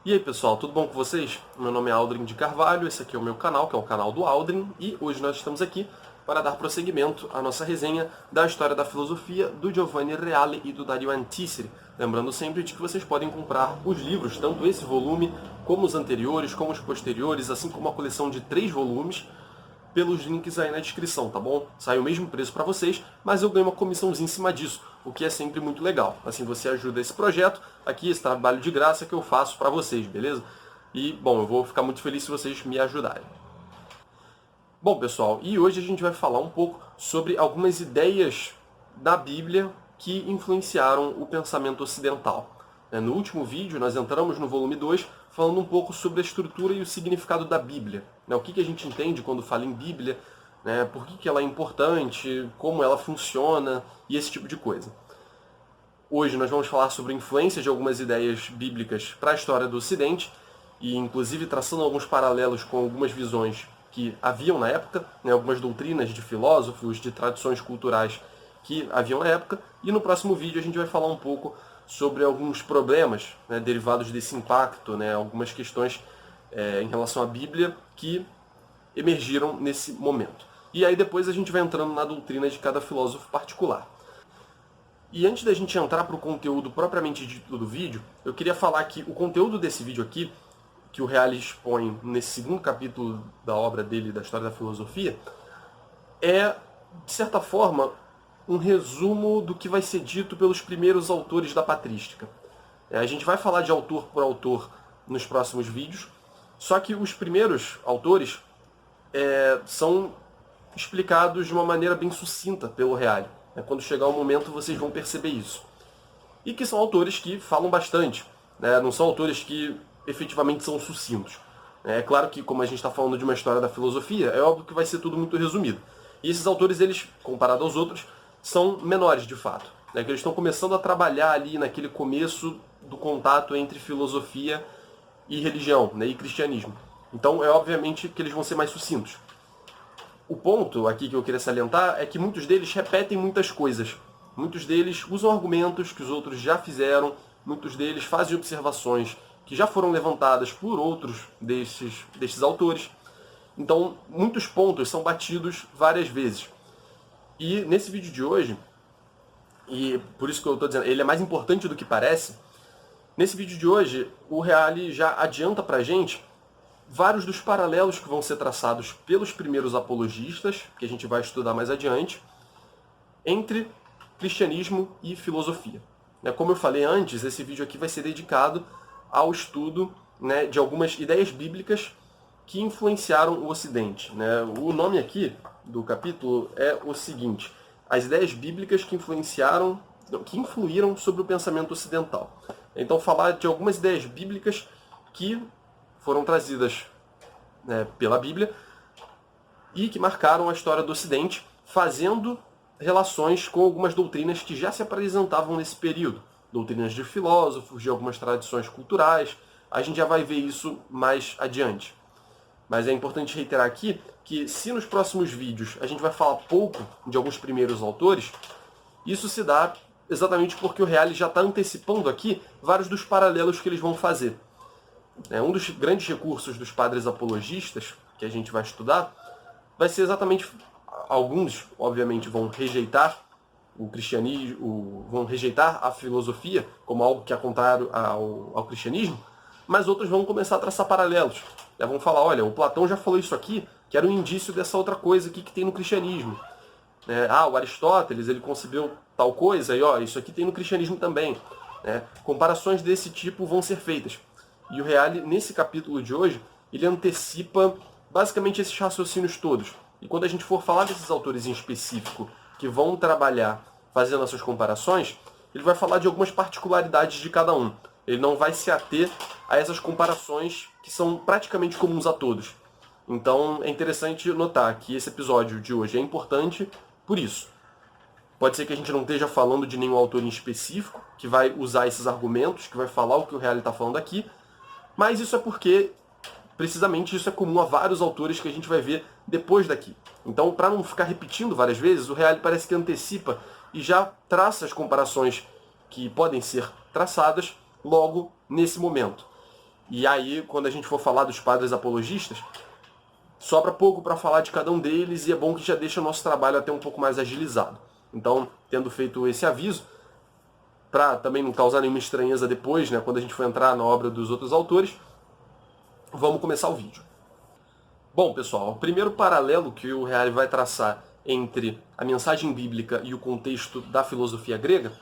E aí pessoal, tudo bom com vocês? Meu nome é Aldrin de Carvalho, esse aqui é o meu canal, que é o canal do Aldrin, e hoje nós estamos aqui para dar prosseguimento à nossa resenha da história da filosofia do Giovanni Reale e do Dario Antiseri. Lembrando sempre de que vocês podem comprar os livros, tanto esse volume, como os anteriores, como os posteriores, assim como a coleção de 3 volumes, pelos links aí na descrição, tá bom? Sai o mesmo preço para vocês, mas eu ganho uma comissãozinha em cima disso, o que é sempre muito legal. Assim você ajuda esse projeto, aqui esse trabalho de graça que eu faço para vocês, beleza? E, bom, eu vou ficar muito feliz se vocês me ajudarem. Bom, pessoal, e hoje a gente vai falar um pouco sobre algumas ideias da Bíblia que influenciaram o pensamento ocidental. No último vídeo, nós entramos no volume 2, falando um pouco sobre a estrutura e o significado da Bíblia. O que a gente entende quando fala em Bíblia, por que ela é importante, como ela funciona e esse tipo de coisa. Hoje nós vamos falar sobre a influência de algumas ideias bíblicas para a história do Ocidente, e inclusive traçando alguns paralelos com algumas visões que haviam na época, algumas doutrinas de filósofos, de tradições culturais que haviam na época, e no próximo vídeo a gente vai falar um pouco sobre alguns problemas derivados desse impacto, algumas questões em relação à Bíblia que emergiram nesse momento. E aí depois a gente vai entrando na doutrina de cada filósofo particular. E antes da gente entrar para o conteúdo propriamente dito do vídeo, eu queria falar que o conteúdo desse vídeo aqui, que o Reale expõe nesse segundo capítulo da obra dele, da História da Filosofia, é, de certa forma, um resumo do que vai ser dito pelos primeiros autores da patrística. A gente vai falar de autor por autor nos próximos vídeos, só que os primeiros autores são explicados de uma maneira bem sucinta pelo Reale. Quando chegar o momento vocês vão perceber isso. E que são autores que falam bastante, não são autores que efetivamente são sucintos. É claro que, como a gente está falando de uma história da filosofia, é óbvio que vai ser tudo muito resumido. E esses autores, eles, comparado aos outros, são menores de fato. Que eles estão começando a trabalhar ali naquele começo do contato entre filosofia e religião, e cristianismo. Então é obviamente que eles vão ser mais sucintos. O ponto aqui que eu queria salientar é que muitos deles repetem muitas coisas. Muitos deles usam argumentos que os outros já fizeram, muitos deles fazem observações que já foram levantadas por outros destes autores. Então, muitos pontos são batidos várias vezes. E nesse vídeo de hoje, e por isso que eu estou dizendo, ele é mais importante do que parece, nesse vídeo de hoje, o Reale já adianta pra gente vários dos paralelos que vão ser traçados pelos primeiros apologistas, que a gente vai estudar mais adiante, entre cristianismo e filosofia. Como eu falei antes, esse vídeo aqui vai ser dedicado ao estudo de algumas ideias bíblicas que influenciaram o Ocidente. O nome aqui do capítulo é o seguinte: as ideias bíblicas que influíram sobre o pensamento ocidental. Então, falar de algumas ideias bíblicas que foram trazidas pela Bíblia e que marcaram a história do Ocidente, fazendo relações com algumas doutrinas que já se apresentavam nesse período. Doutrinas de filósofos, de algumas tradições culturais. A gente já vai ver isso mais adiante. Mas é importante reiterar aqui que, se nos próximos vídeos a gente vai falar pouco de alguns primeiros autores, isso se dá exatamente porque o Reale já está antecipando aqui vários dos paralelos que eles vão fazer. Um dos grandes recursos dos padres apologistas, que a gente vai estudar, vai ser exatamente... Alguns, obviamente, vão rejeitar o cristianismo, vão rejeitar a filosofia como algo que é contrário ao cristianismo, mas outros vão começar a traçar paralelos. Vão falar, olha, o Platão já falou isso aqui, que era um indício dessa outra coisa aqui que tem no cristianismo. O Aristóteles, ele concebeu tal coisa, e isso aqui tem no cristianismo também. Comparações desse tipo vão ser feitas. E o Reale, nesse capítulo de hoje, ele antecipa basicamente esses raciocínios todos. E quando a gente for falar desses autores em específico que vão trabalhar fazendo essas comparações, ele vai falar de algumas particularidades de cada um. Ele não vai se ater a essas comparações que são praticamente comuns a todos. Então é interessante notar que esse episódio de hoje é importante por isso. Pode ser que a gente não esteja falando de nenhum autor em específico que vai usar esses argumentos, que vai falar o que o Reale está falando aqui, mas isso é porque, precisamente, isso é comum a vários autores que a gente vai ver depois daqui. Então, para não ficar repetindo várias vezes, o Reale parece que antecipa e já traça as comparações que podem ser traçadas logo nesse momento. E aí, quando a gente for falar dos padres apologistas, sobra pouco para falar de cada um deles e é bom que já deixa o nosso trabalho até um pouco mais agilizado. Então, tendo feito esse aviso, para também não causar nenhuma estranheza depois, né, quando a gente for entrar na obra dos outros autores, vamos começar o vídeo. Bom, pessoal, o primeiro paralelo que o Reale vai traçar entre a mensagem bíblica e o contexto da filosofia grega,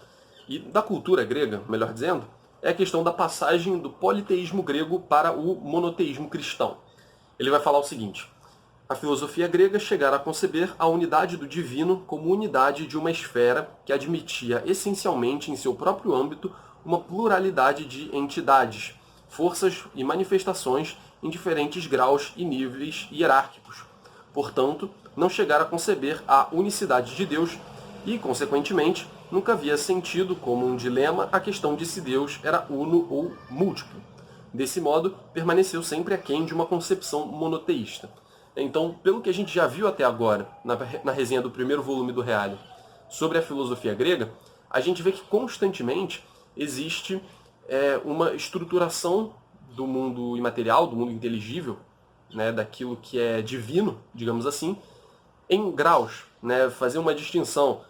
e da cultura grega, melhor dizendo, é a questão da passagem do politeísmo grego para o monoteísmo cristão. Ele vai falar o seguinte: a filosofia grega chegara a conceber a unidade do divino como unidade de uma esfera que admitia essencialmente em seu próprio âmbito uma pluralidade de entidades, forças e manifestações em diferentes graus e níveis hierárquicos. Portanto, não chegara a conceber a unicidade de Deus e, consequentemente, nunca havia sentido como um dilema a questão de se Deus era uno ou múltiplo. Desse modo, permaneceu sempre aquém de uma concepção monoteísta. Então, pelo que a gente já viu até agora, na resenha do primeiro volume do Reale, sobre a filosofia grega, a gente vê que constantemente existe uma estruturação do mundo imaterial, do mundo inteligível, né, daquilo que é divino, digamos assim, em graus, né, fazer uma distinção.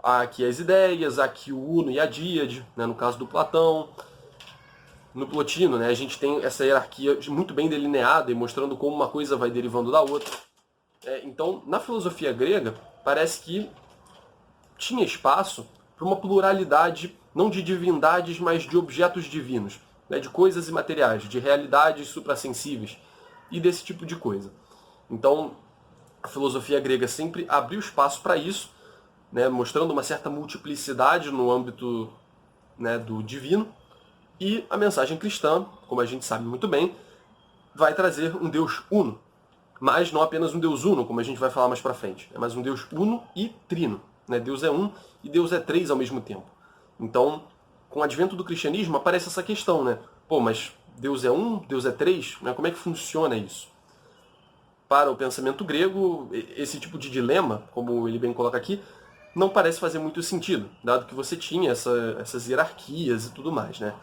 Há aqui as ideias, há aqui o uno e a díade, né, no caso do Platão. No Plotino, né, a gente tem essa hierarquia muito bem delineada e mostrando como uma coisa vai derivando da outra. Então, na filosofia grega, parece que tinha espaço para uma pluralidade, não de divindades, mas de objetos divinos, né, de coisas imateriais, de realidades suprassensíveis e desse tipo de coisa. Então, a filosofia grega sempre abriu espaço para isso, né, mostrando uma certa multiplicidade no âmbito, né, do divino. E a mensagem cristã, como a gente sabe muito bem, vai trazer um Deus uno. Mas não apenas um Deus uno, como a gente vai falar mais pra frente. É mais um Deus uno e trino. Né? Deus é um e Deus é três ao mesmo tempo. Então, com o advento do cristianismo, aparece essa questão, né? Pô, mas Deus é um, Deus é três? Né? Como é que funciona isso? Para o pensamento grego, esse tipo de dilema, como ele bem coloca aqui, não parece fazer muito sentido, dado que você tinha essas hierarquias e tudo mais, né?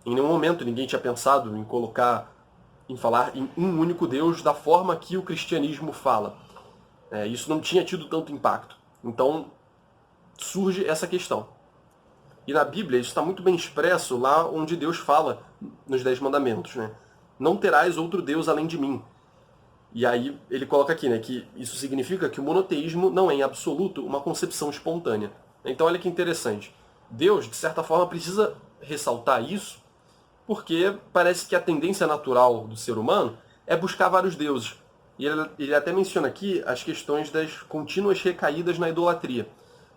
Em nenhum momento ninguém tinha pensado em falar em um único Deus da forma que o cristianismo fala. Isso não tinha tido tanto impacto. Então surge essa questão. E na Bíblia isso está muito bem expresso lá onde Deus fala nos 10 mandamentos, né? Não terás outro Deus além de mim. E aí ele coloca aqui, né, que isso significa que o monoteísmo não é em absoluto uma concepção espontânea. Então olha que interessante. Deus, de certa forma, precisa ressaltar isso porque parece que a tendência natural do ser humano é buscar vários deuses. E ele até menciona aqui as questões das contínuas recaídas na idolatria.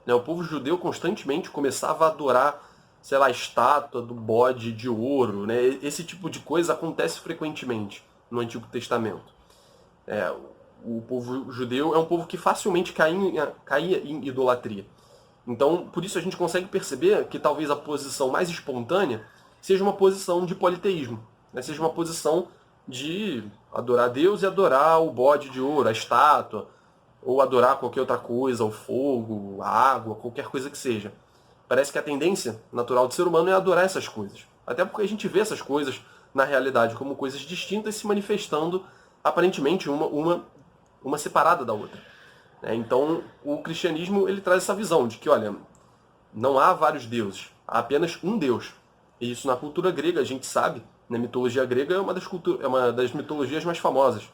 O povo judeu constantemente começava a adorar, sei lá, a estátua do bode de ouro. Né? Esse tipo de coisa acontece frequentemente no Antigo Testamento. O povo judeu é um povo que facilmente caía em idolatria. Então, por isso a gente consegue perceber que talvez a posição mais espontânea seja uma posição de politeísmo, né? Seja uma posição de adorar Deus e adorar o bode de ouro, a estátua, ou adorar qualquer outra coisa, o fogo, a água, qualquer coisa que seja. Parece que a tendência natural do ser humano é adorar essas coisas. Até porque a gente vê essas coisas, na realidade, como coisas distintas se manifestando, aparentemente, uma separada da outra. Então, o cristianismo ele traz essa visão de que, olha, não há vários deuses, há apenas um Deus. E isso na cultura grega, a gente sabe, na mitologia grega é uma das mitologias mais famosas.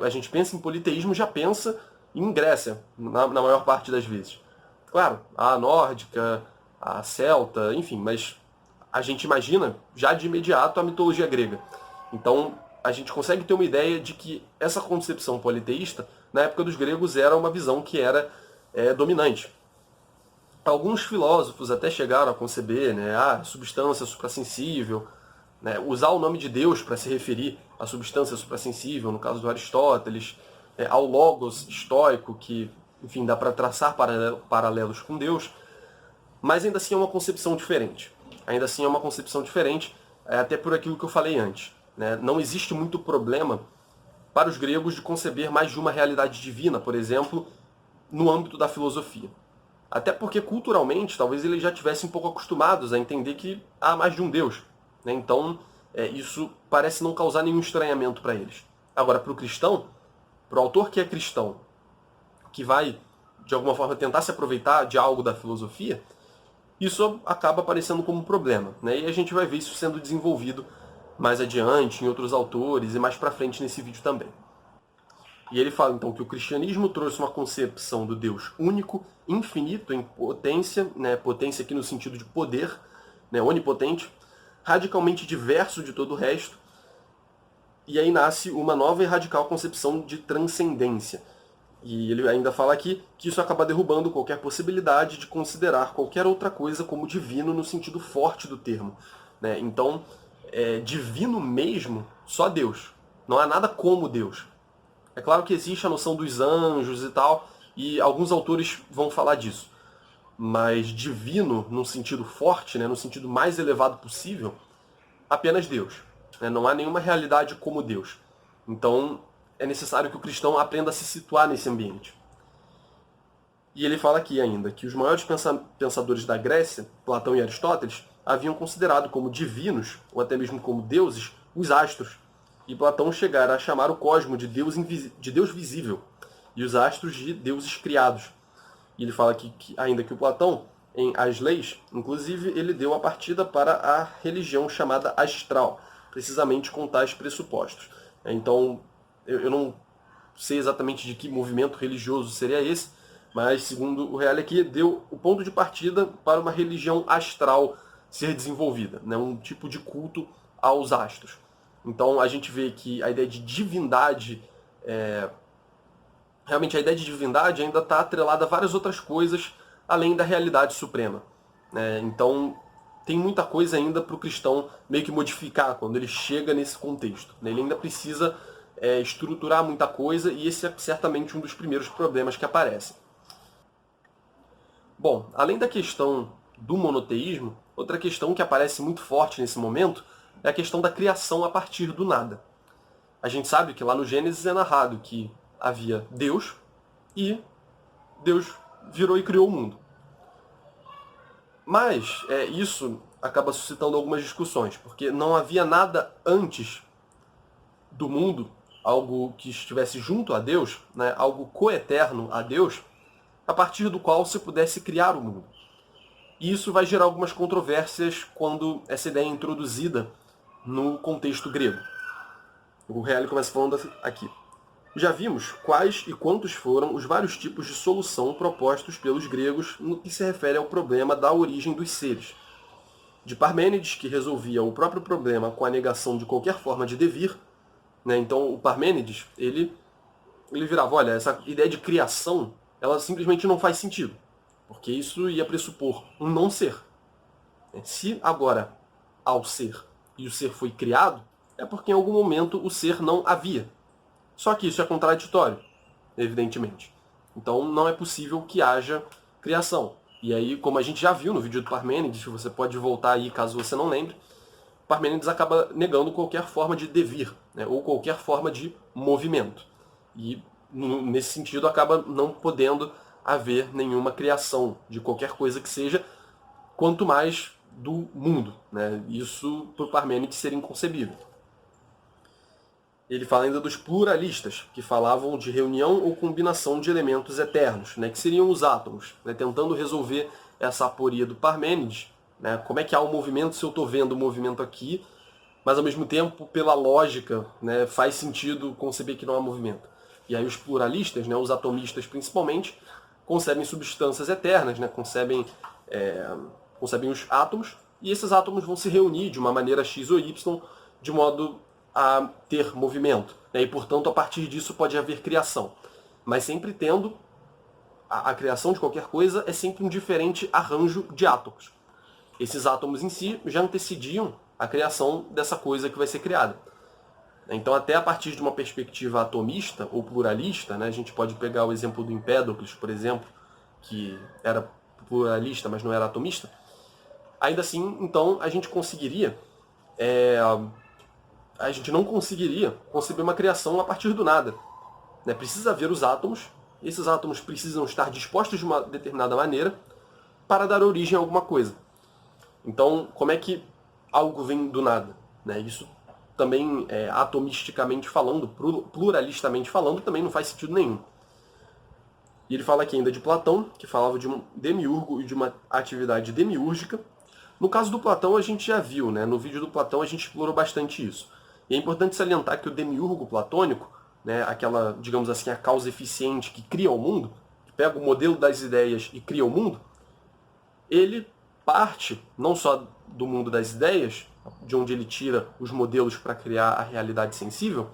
A gente pensa em politeísmo, já pensa em Grécia, na maior parte das vezes. Claro, a nórdica, a celta, enfim, mas a gente imagina já de imediato a mitologia grega. Então, a gente consegue ter uma ideia de que essa concepção politeísta, na época dos gregos, era uma visão que era dominante. Alguns filósofos até chegaram a conceber, né, a substância suprassensível, né, usar o nome de Deus para se referir à substância suprassensível, no caso do Aristóteles, ao logos estoico, que, enfim, dá para traçar paralelos com Deus, mas ainda assim é uma concepção diferente. Ainda assim é uma concepção diferente, até por aquilo que eu falei antes. Né? Não existe muito problema para os gregos de conceber mais de uma realidade divina, por exemplo, no âmbito da filosofia. Até porque, culturalmente, talvez eles já estivessem um pouco acostumados a entender que há mais de um Deus. Né? Então, isso parece não causar nenhum estranhamento para eles. Agora, para o cristão, para o autor que é cristão, que vai, de alguma forma, tentar se aproveitar de algo da filosofia, isso acaba aparecendo como um problema, né? E a gente vai ver isso sendo desenvolvido mais adiante, em outros autores, e mais para frente nesse vídeo também. E ele fala, então, que o cristianismo trouxe uma concepção do Deus único, infinito em potência, né? Potência aqui no sentido de poder, né? Onipotente, radicalmente diverso de todo o resto, e aí nasce uma nova e radical concepção de transcendência. E ele ainda fala aqui que isso acaba derrubando qualquer possibilidade de considerar qualquer outra coisa como divino no sentido forte do termo, né? Então, divino mesmo, só Deus. Não há nada como Deus. É claro que existe a noção dos anjos e tal, e alguns autores vão falar disso. Mas divino, num sentido forte, né, no sentido mais elevado possível, apenas Deus. Né? Não há nenhuma realidade como Deus. Então, é necessário que o cristão aprenda a se situar nesse ambiente. E ele fala aqui ainda que os maiores pensadores da Grécia, Platão e Aristóteles, haviam considerado como divinos, ou até mesmo como deuses, os astros. E Platão chegara a chamar o cosmo de Deus visível, e os astros de deuses criados. E ele fala aqui ainda que o Platão, em As Leis, inclusive, ele deu a partida para a religião chamada astral, precisamente com tais pressupostos. Então, eu não sei exatamente de que movimento religioso seria esse, mas, segundo o Reale aqui, deu o ponto de partida para uma religião astral ser desenvolvida, né? Um tipo de culto aos astros. Então, a gente vê que a ideia de divindade, realmente a ideia de divindade ainda está atrelada a várias outras coisas, além da realidade suprema. Né? Então, tem muita coisa ainda para o cristão meio que modificar quando ele chega nesse contexto. Né? Ele ainda precisa estruturar muita coisa, e esse é certamente um dos primeiros problemas que aparecem. Bom, além da questão do monoteísmo, outra questão que aparece muito forte nesse momento é a questão da criação a partir do nada. A gente sabe que lá no Gênesis é narrado que havia Deus e Deus virou e criou o mundo. Mas isso acaba suscitando algumas discussões, porque não havia nada antes do mundo, algo que estivesse junto a Deus, né, algo coeterno a Deus, a partir do qual se pudesse criar o mundo. E isso vai gerar algumas controvérsias quando essa ideia é introduzida no contexto grego. O Reale começa falando aqui. Já vimos quais e quantos foram os vários tipos de solução propostos pelos gregos no que se refere ao problema da origem dos seres. De Parmênides, que resolvia o próprio problema com a negação de qualquer forma de devir, né? Então o Parmênides, ele virava, olha, essa ideia de criação, ela simplesmente não faz sentido, porque isso ia pressupor um não ser. Se agora há o ser e o ser foi criado, é porque em algum momento o ser não havia. Só que isso é contraditório, evidentemente. Então não é possível que haja criação. E aí, como a gente já viu no vídeo do Parmênides, você pode voltar aí caso você não lembre, Parmênides acaba negando qualquer forma de devir, né, ou qualquer forma de movimento. E nesse sentido acaba não podendo haver nenhuma criação de qualquer coisa que seja, quanto mais do mundo. Né? Isso, para o Parmênides, seria inconcebível. Ele fala ainda dos pluralistas, que falavam de reunião ou combinação de elementos eternos, né, que seriam os átomos, né, tentando resolver essa aporia do Parmênides. Né, como é que há um movimento se eu estou vendo o movimento aqui, mas ao mesmo tempo, pela lógica, né, faz sentido conceber que não há movimento. E aí os pluralistas, né, os atomistas principalmente, concebem substâncias eternas, né, concebem os átomos, e esses átomos vão se reunir de uma maneira X ou Y, de modo a ter movimento. Né, e, portanto, a partir disso pode haver criação. Mas sempre tendo, a criação de qualquer coisa é sempre um diferente arranjo de átomos. Esses átomos em si já antecediam a criação dessa coisa que vai ser criada. Então, até a partir de uma perspectiva atomista ou pluralista, né, a gente pode pegar o exemplo do Empédocles, por exemplo, que era pluralista, mas não era atomista. Ainda assim, então, a gente não conseguiria conceber uma criação a partir do nada. Né? Precisa haver os átomos, esses átomos precisam estar dispostos de uma determinada maneira para dar origem a alguma coisa. Então, como é que algo vem do nada? né? Isso também, atomisticamente falando, pluralistamente falando, também não faz sentido nenhum. E ele fala aqui ainda de Platão, que falava de um demiurgo e de uma atividade demiúrgica. No caso do Platão, a gente já viu, né? No vídeo do Platão a gente explorou bastante isso. E é importante salientar que o demiurgo platônico, né, aquela, digamos assim, a causa eficiente que cria o mundo, que pega o modelo das ideias e cria o mundo, ele parte não só do mundo das ideias, de onde ele tira os modelos para criar a realidade sensível,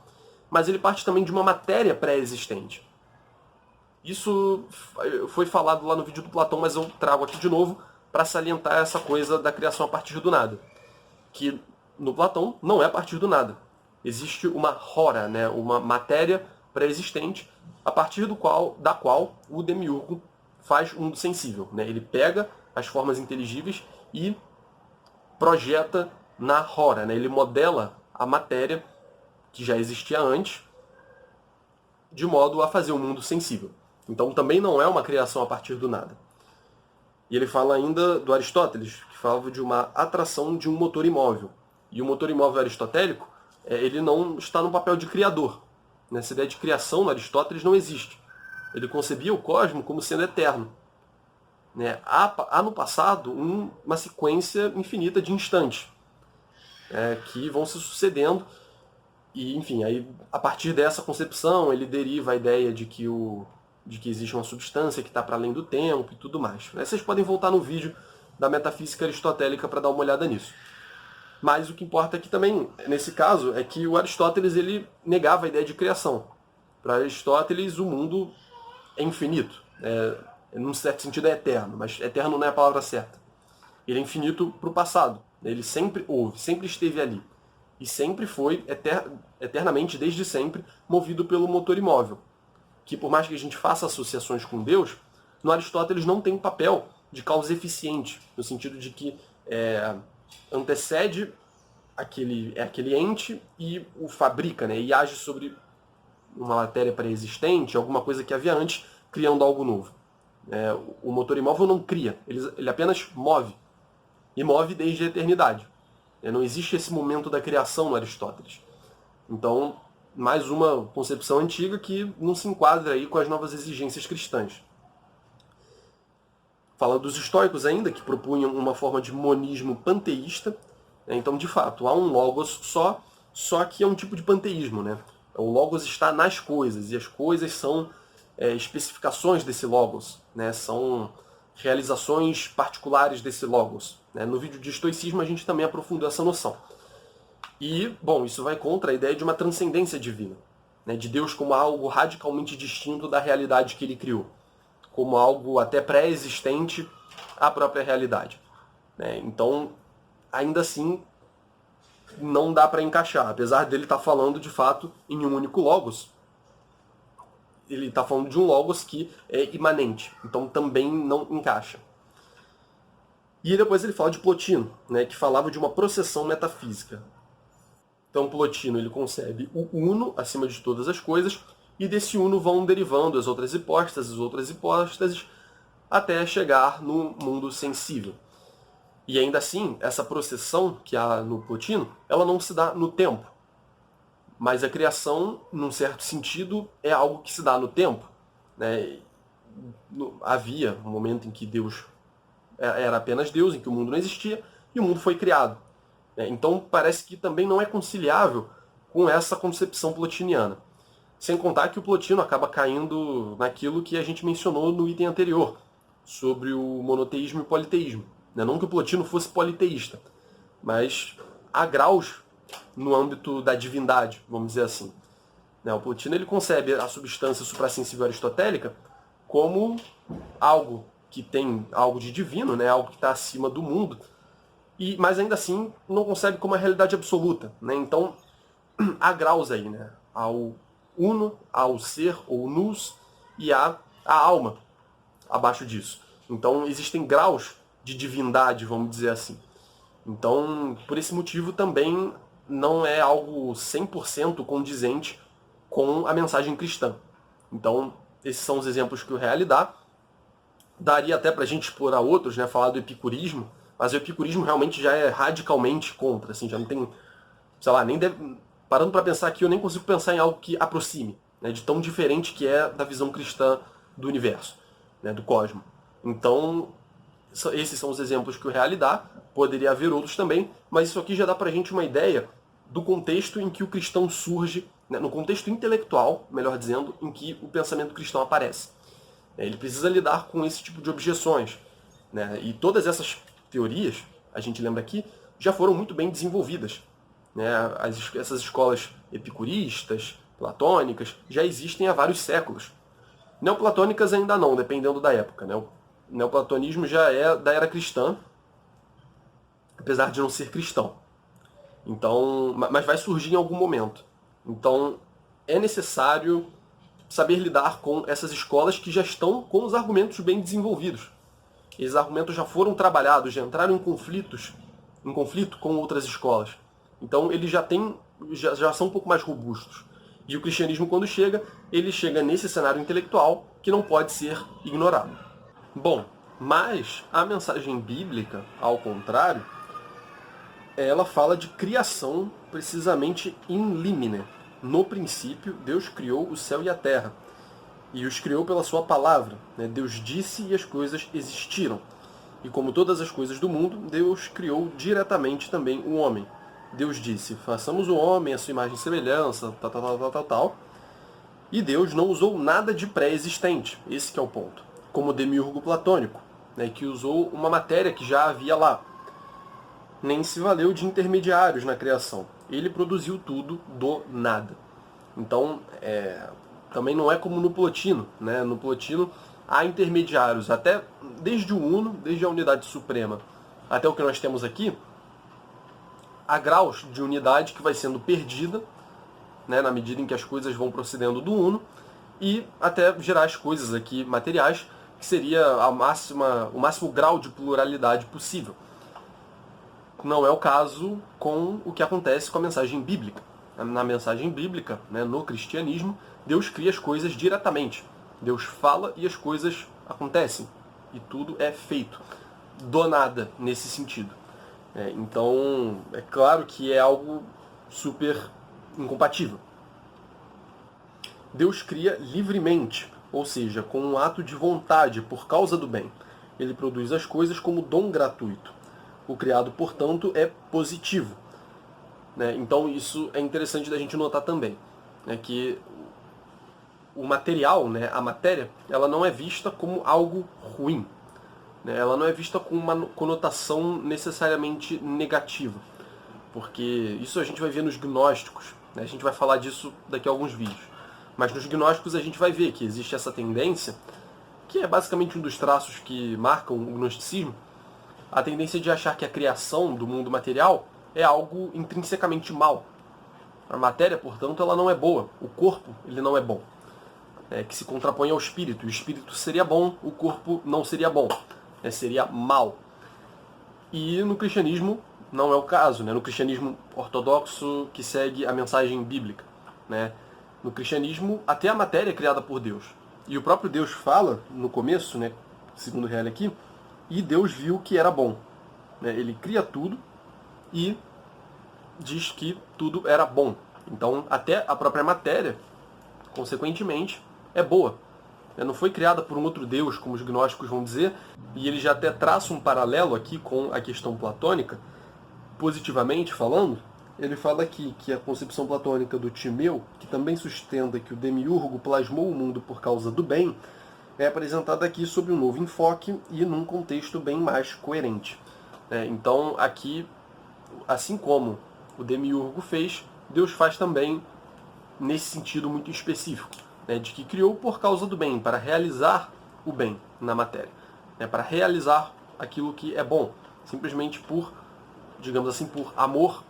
mas ele parte também de uma matéria pré-existente. Isso foi falado lá no vídeo do Platão, mas eu trago aqui de novo para salientar essa coisa da criação a partir do nada. Que no Platão não é a partir do nada. Existe uma hora, né, uma matéria pré-existente, a partir da qual o demiurgo faz um mundo sensível. Né? Ele pega as formas inteligíveis e projeta na hora. Né? Ele modela a matéria que já existia antes, de modo a fazer o mundo sensível. Então também não é uma criação a partir do nada. E ele fala ainda do Aristóteles, que falava de uma atração de um motor imóvel. E o motor imóvel aristotélico, ele não está no papel de criador. Essa ideia de criação no Aristóteles não existe. Ele concebia o cosmos como sendo eterno. Há no passado uma sequência infinita de instantes que vão se sucedendo. E, enfim, aí, a partir dessa concepção, ele deriva a ideia de que existe uma substância que está para além do tempo e tudo mais. Vocês podem voltar no vídeo da metafísica aristotélica para dar uma olhada nisso. Mas o que importa aqui também, nesse caso, é que o Aristóteles ele negava a ideia de criação. Para Aristóteles, o mundo é infinito. Num certo sentido é eterno, mas eterno não é a palavra certa. Ele é infinito para o passado. Ele sempre houve, sempre esteve ali. E sempre foi, eternamente, desde sempre, movido pelo motor imóvel. Que por mais que a gente faça associações com Deus, no Aristóteles não tem um papel de causa eficiente, no sentido de que antecede aquele ente e o fabrica, né, e age sobre uma matéria pré-existente, alguma coisa que havia antes, criando algo novo. O motor imóvel não cria, ele apenas move, e move desde a eternidade. Não existe esse momento da criação no Aristóteles. Então, mais uma concepção antiga que não se enquadra aí com as novas exigências cristãs. Fala dos estoicos ainda, que propunham uma forma de monismo panteísta. Então, de fato, há um logos só que é um tipo de panteísmo. Né? O logos está nas coisas, e as coisas são especificações desse logos, né? São realizações particulares desse logos. No vídeo de estoicismo a gente também aprofundou essa noção. E, bom, isso vai contra a ideia de uma transcendência divina, né? De Deus como algo radicalmente distinto da realidade que ele criou, como algo até pré-existente à própria realidade. Então, ainda assim, não dá para encaixar. Apesar dele estar falando, de fato, em um único logos, ele está falando de um logos que é imanente. Então, também não encaixa. E depois ele fala de Plotino, né, que falava de uma processão metafísica. Então, Plotino ele concebe o uno acima de todas as coisas, e desse uno vão derivando as outras hipóstases, até chegar no mundo sensível. E ainda assim, essa processão que há no Plotino, ela não se dá no tempo. Mas a criação, num certo sentido, é algo que se dá no tempo. Né? Havia um momento em que Deus era apenas Deus, em que o mundo não existia, e o mundo foi criado. Então parece que também não é conciliável com essa concepção plotiniana. Sem contar que o Plotino acaba caindo naquilo que a gente mencionou no item anterior, sobre o monoteísmo e o politeísmo. Não que o Plotino fosse politeísta, mas há graus no âmbito da divindade, vamos dizer assim. O Plotino ele concebe a substância suprassensível aristotélica como algo que tem algo de divino, algo que está acima do mundo, mas ainda assim não concebe como a realidade absoluta. Então há graus aí, ao uno, ao ser, ou nous, e há a alma abaixo disso. Então existem graus de divindade, vamos dizer assim. Então, por esse motivo também não é algo 100% condizente com a mensagem cristã. Então, esses são os exemplos que o Reale dá. Daria até para a gente explorar outros, falar do epicurismo, mas o epicurismo realmente já é radicalmente contra, assim, já não tem sei lá, parando para pensar aqui, eu nem consigo pensar em algo que aproxime, né, de tão diferente que é da visão cristã do universo, né, do cosmos. Então, esses são os exemplos que o Reale dá, poderia haver outros também, mas isso aqui já dá pra gente uma ideia do contexto em que o cristão surge, né, no contexto intelectual, melhor dizendo, em que o pensamento cristão aparece. Ele precisa lidar com esse tipo de objeções, né, e todas essas teorias, a gente lembra aqui, já foram muito bem desenvolvidas, né, essas escolas epicuristas, platônicas, já existem há vários séculos. Neoplatônicas ainda não, dependendo da época, né? O neoplatonismo já é da era cristã, apesar de não ser cristão. Então, mas vai surgir em algum momento. Então, é necessário saber lidar com essas escolas que já estão com os argumentos bem desenvolvidos. Esses argumentos já foram trabalhados, já entraram em conflito com outras escolas. Então, eles já são um pouco mais robustos. E o cristianismo, quando chega, ele chega nesse cenário intelectual que não pode ser ignorado. Bom, mas a mensagem bíblica, ao contrário, ela fala de criação precisamente in limine. No princípio, Deus criou o céu e a terra. E os criou pela sua palavra, né? Deus disse e as coisas existiram. E como todas as coisas do mundo, Deus criou diretamente também o homem. Deus disse, façamos o homem à sua imagem e semelhança, tal. E Deus não usou nada de pré-existente, esse que é o ponto. Como o demiurgo platônico, né, que usou uma matéria que já havia lá. Nem se valeu de intermediários na criação. Ele produziu tudo do nada. Então, também não é como no Plotino, né? No Plotino há intermediários, até desde o Uno, desde a unidade suprema, até o que nós temos aqui, há graus de unidade que vai sendo perdida, né, na medida em que as coisas vão procedendo do Uno, e até gerar as coisas aqui materiais, que seria o máximo grau de pluralidade possível. Não é o caso com o que acontece com a mensagem bíblica. Na mensagem bíblica, né, no cristianismo, Deus cria as coisas diretamente. Deus fala e as coisas acontecem. E tudo é feito. Do nada, nesse sentido. Então, é claro que é algo super incompatível. Deus cria livremente, ou seja, com um ato de vontade, por causa do bem. Ele produz as coisas como dom gratuito. O criado, portanto, é positivo. Então, isso é interessante da gente notar também. Que o material, a matéria, ela não é vista como algo ruim. Ela não é vista com uma conotação necessariamente negativa. Porque isso a gente vai ver nos gnósticos. A gente vai falar disso daqui a alguns vídeos. Mas nos gnósticos a gente vai ver que existe essa tendência, que é basicamente um dos traços que marcam o gnosticismo, a tendência de achar que a criação do mundo material é algo intrinsecamente mal. A matéria, portanto, ela não é boa. O corpo, ele não é bom. Que se contrapõe ao espírito. O espírito seria bom, o corpo não seria bom. Seria mal. E no cristianismo não é o caso. No cristianismo ortodoxo que segue a mensagem bíblica. No cristianismo, até a matéria é criada por Deus. E o próprio Deus fala, no começo, segundo o Reale aqui, e Deus viu que era bom. Ele cria tudo e diz que tudo era bom. Então, até a própria matéria, consequentemente, é boa. Não foi criada por um outro Deus, como os gnósticos vão dizer, e ele já até traça um paralelo aqui com a questão platônica, positivamente falando. Ele fala aqui que a concepção platônica do Timeu, que também sustenta que o demiurgo plasmou o mundo por causa do bem, é apresentada aqui sob um novo enfoque e num contexto bem mais coerente. Então, aqui, assim como o demiurgo fez, Deus faz também nesse sentido muito específico, de que criou por causa do bem, para realizar o bem na matéria, para realizar aquilo que é bom, simplesmente por, digamos assim, por amor,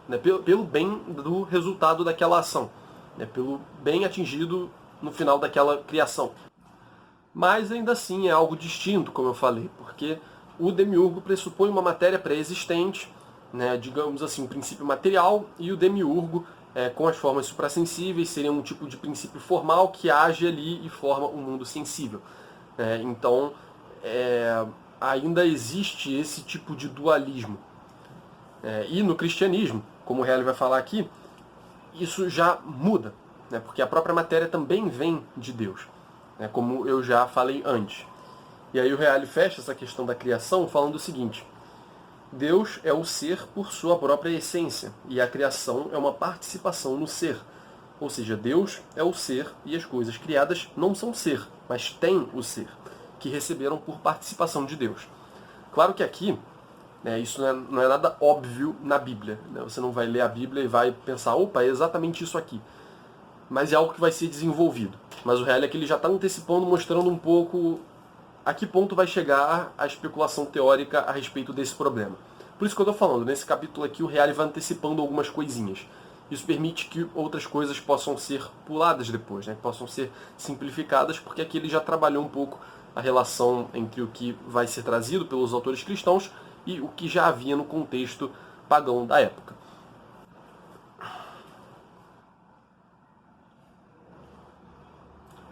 pelo bem do resultado daquela ação, pelo bem atingido no final daquela criação. Mas ainda assim é algo distinto, como eu falei, porque o demiurgo pressupõe uma matéria pré-existente, digamos assim, um princípio material, e o demiurgo, com as formas suprassensíveis, seria um tipo de princípio formal que age ali e forma um mundo sensível. Então, ainda existe esse tipo de dualismo. E no cristianismo, como o Reale vai falar aqui, isso já muda, né? Porque a própria matéria também vem de Deus, né? Como eu já falei antes. E aí o Reale fecha essa questão da criação falando o seguinte: Deus é o ser por sua própria essência, e a criação é uma participação no ser. Ou seja, Deus é o ser e as coisas criadas não são ser, mas têm o ser, que receberam por participação de Deus. Claro que aqui, né, isso não é nada óbvio na Bíblia, né? Você não vai ler a Bíblia e vai pensar, opa, é exatamente isso aqui. Mas é algo que vai ser desenvolvido. Mas o real é que ele já está antecipando, mostrando um pouco a que ponto vai chegar a especulação teórica a respeito desse problema. Por isso que eu estou falando, nesse capítulo aqui o Reale vai antecipando algumas coisinhas. Isso permite que outras coisas possam ser puladas depois, né? Possam ser simplificadas, porque aqui ele já trabalhou um pouco a relação entre o que vai ser trazido pelos autores cristãos e o que já havia no contexto pagão da época.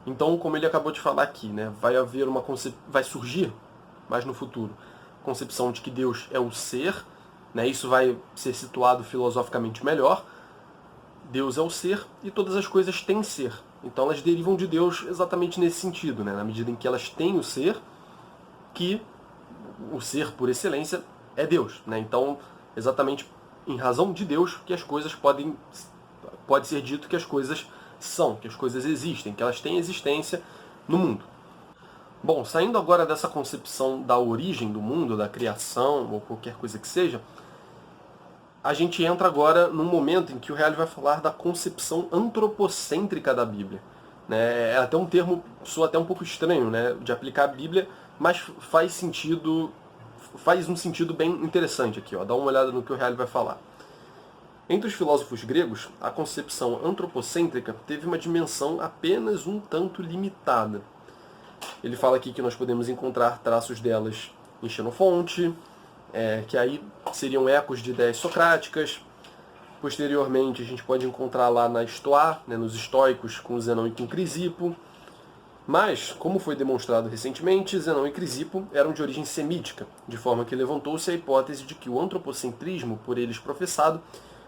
Então, como ele acabou de falar aqui, né, vai surgir, mais no futuro, a concepção de que Deus é o ser, né, isso vai ser situado filosoficamente melhor. Deus é o ser e todas as coisas têm ser. Então elas derivam de Deus exatamente nesse sentido, né, na medida em que elas têm o ser, que o ser por excelência é Deus, né? Então, exatamente em razão de Deus que as coisas pode ser dito que as coisas são, que as coisas existem, que elas têm existência no mundo. Bom, saindo agora dessa concepção da origem do mundo, da criação, ou qualquer coisa que seja, a gente entra agora num momento em que o Reale vai falar da concepção antropocêntrica da Bíblia. Né? É até um termo, soa até um pouco estranho, né, de aplicar a Bíblia, mas faz um sentido bem interessante aqui. Ó. Dá uma olhada no que o Reale vai falar. Entre os filósofos gregos, a concepção antropocêntrica teve uma dimensão apenas um tanto limitada. Ele fala aqui que nós podemos encontrar traços delas em Xenofonte, que aí seriam ecos de ideias socráticas. Posteriormente, a gente pode encontrar lá na Estoá, né, nos estoicos, com Zenão e com Crisipo. Mas, como foi demonstrado recentemente, Zenão e Crisipo eram de origem semítica, de forma que levantou-se a hipótese de que o antropocentrismo, por eles professado,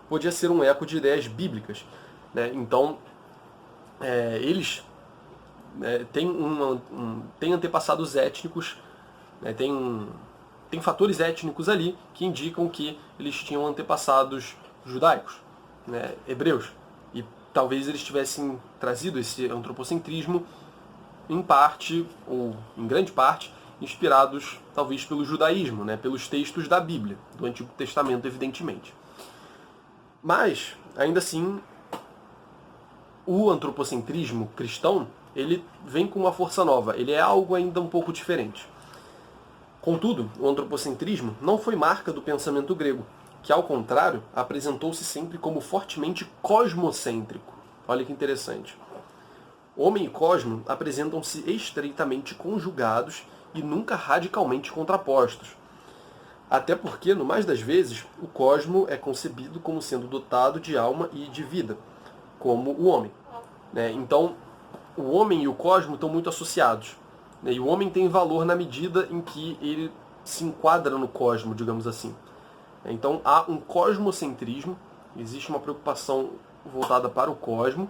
podia ser um eco de ideias bíblicas. Né? Então, eles têm antepassados étnicos, né? Tem fatores étnicos ali que indicam que eles tinham antepassados judaicos, né? Hebreus. E talvez eles tivessem trazido esse antropocentrismo em parte, ou em grande parte, inspirados talvez pelo judaísmo, né? Pelos textos da Bíblia, do Antigo Testamento, evidentemente. Mas, ainda assim, o antropocentrismo cristão, ele vem com uma força nova, ele é algo ainda um pouco diferente. Contudo, o antropocentrismo não foi marca do pensamento grego, que, ao contrário, apresentou-se sempre como fortemente cosmocêntrico. Olha que interessante. Homem e cosmo apresentam-se estreitamente conjugados e nunca radicalmente contrapostos. Até porque, no mais das vezes, o cosmo é concebido como sendo dotado de alma e de vida, como o homem. Né? Então, o homem e o cosmo estão muito associados. Né? E o homem tem valor na medida em que ele se enquadra no cosmo, digamos assim. Então, há um cosmocentrismo, existe uma preocupação voltada para o cosmo,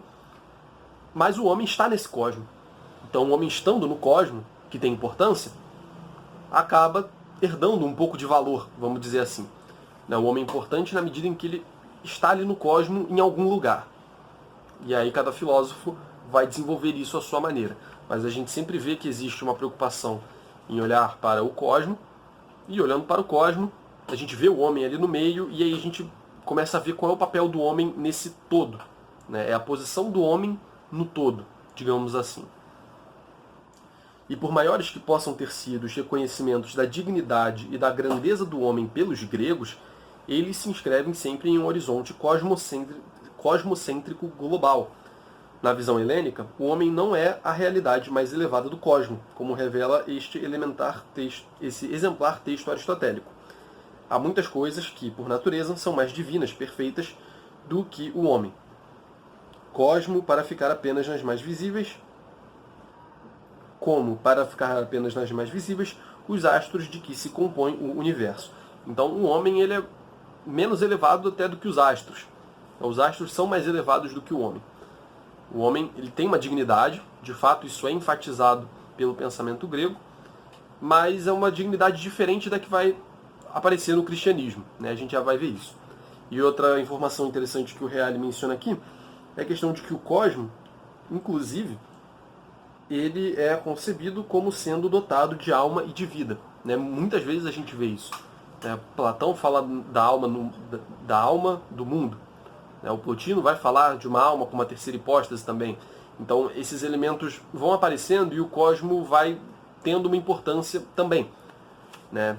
mas o homem está nesse cosmo. Então, o homem estando no cosmo, que tem importância, acaba herdando um pouco de valor, vamos dizer assim. O homem é importante na medida em que ele está ali no cosmo em algum lugar. E aí cada filósofo vai desenvolver isso à sua maneira. Mas a gente sempre vê que existe uma preocupação em olhar para o cosmo, e olhando para o cosmo, a gente vê o homem ali no meio, e aí a gente começa a ver qual é o papel do homem nesse todo. É a posição do homem no todo, digamos assim. E por maiores que possam ter sido os reconhecimentos da dignidade e da grandeza do homem pelos gregos, eles se inscrevem sempre em um horizonte cosmocêntrico global. Na visão helênica, o homem não é a realidade mais elevada do cosmo, como revela esse exemplar texto aristotélico. Há muitas coisas que, por natureza, são mais divinas, perfeitas, do que o homem. Cosmo para ficar apenas nas mais visíveis, como, para ficar apenas nas mais visíveis, os astros de que se compõe o universo. Então, o homem ele é menos elevado até do que os astros. Os astros são mais elevados do que o homem. O homem ele tem uma dignidade, de fato isso é enfatizado pelo pensamento grego, mas é uma dignidade diferente da que vai aparecer no cristianismo, né? A gente já vai ver isso. E outra informação interessante que o Reale menciona aqui é a questão de que o cosmo, inclusive, ele é concebido como sendo dotado de alma e de vida, né? Muitas vezes a gente vê isso. Platão fala da alma do mundo. O Plotino vai falar de uma alma com uma terceira hipóstase também. Então esses elementos vão aparecendo e o cosmo vai tendo uma importância também, né?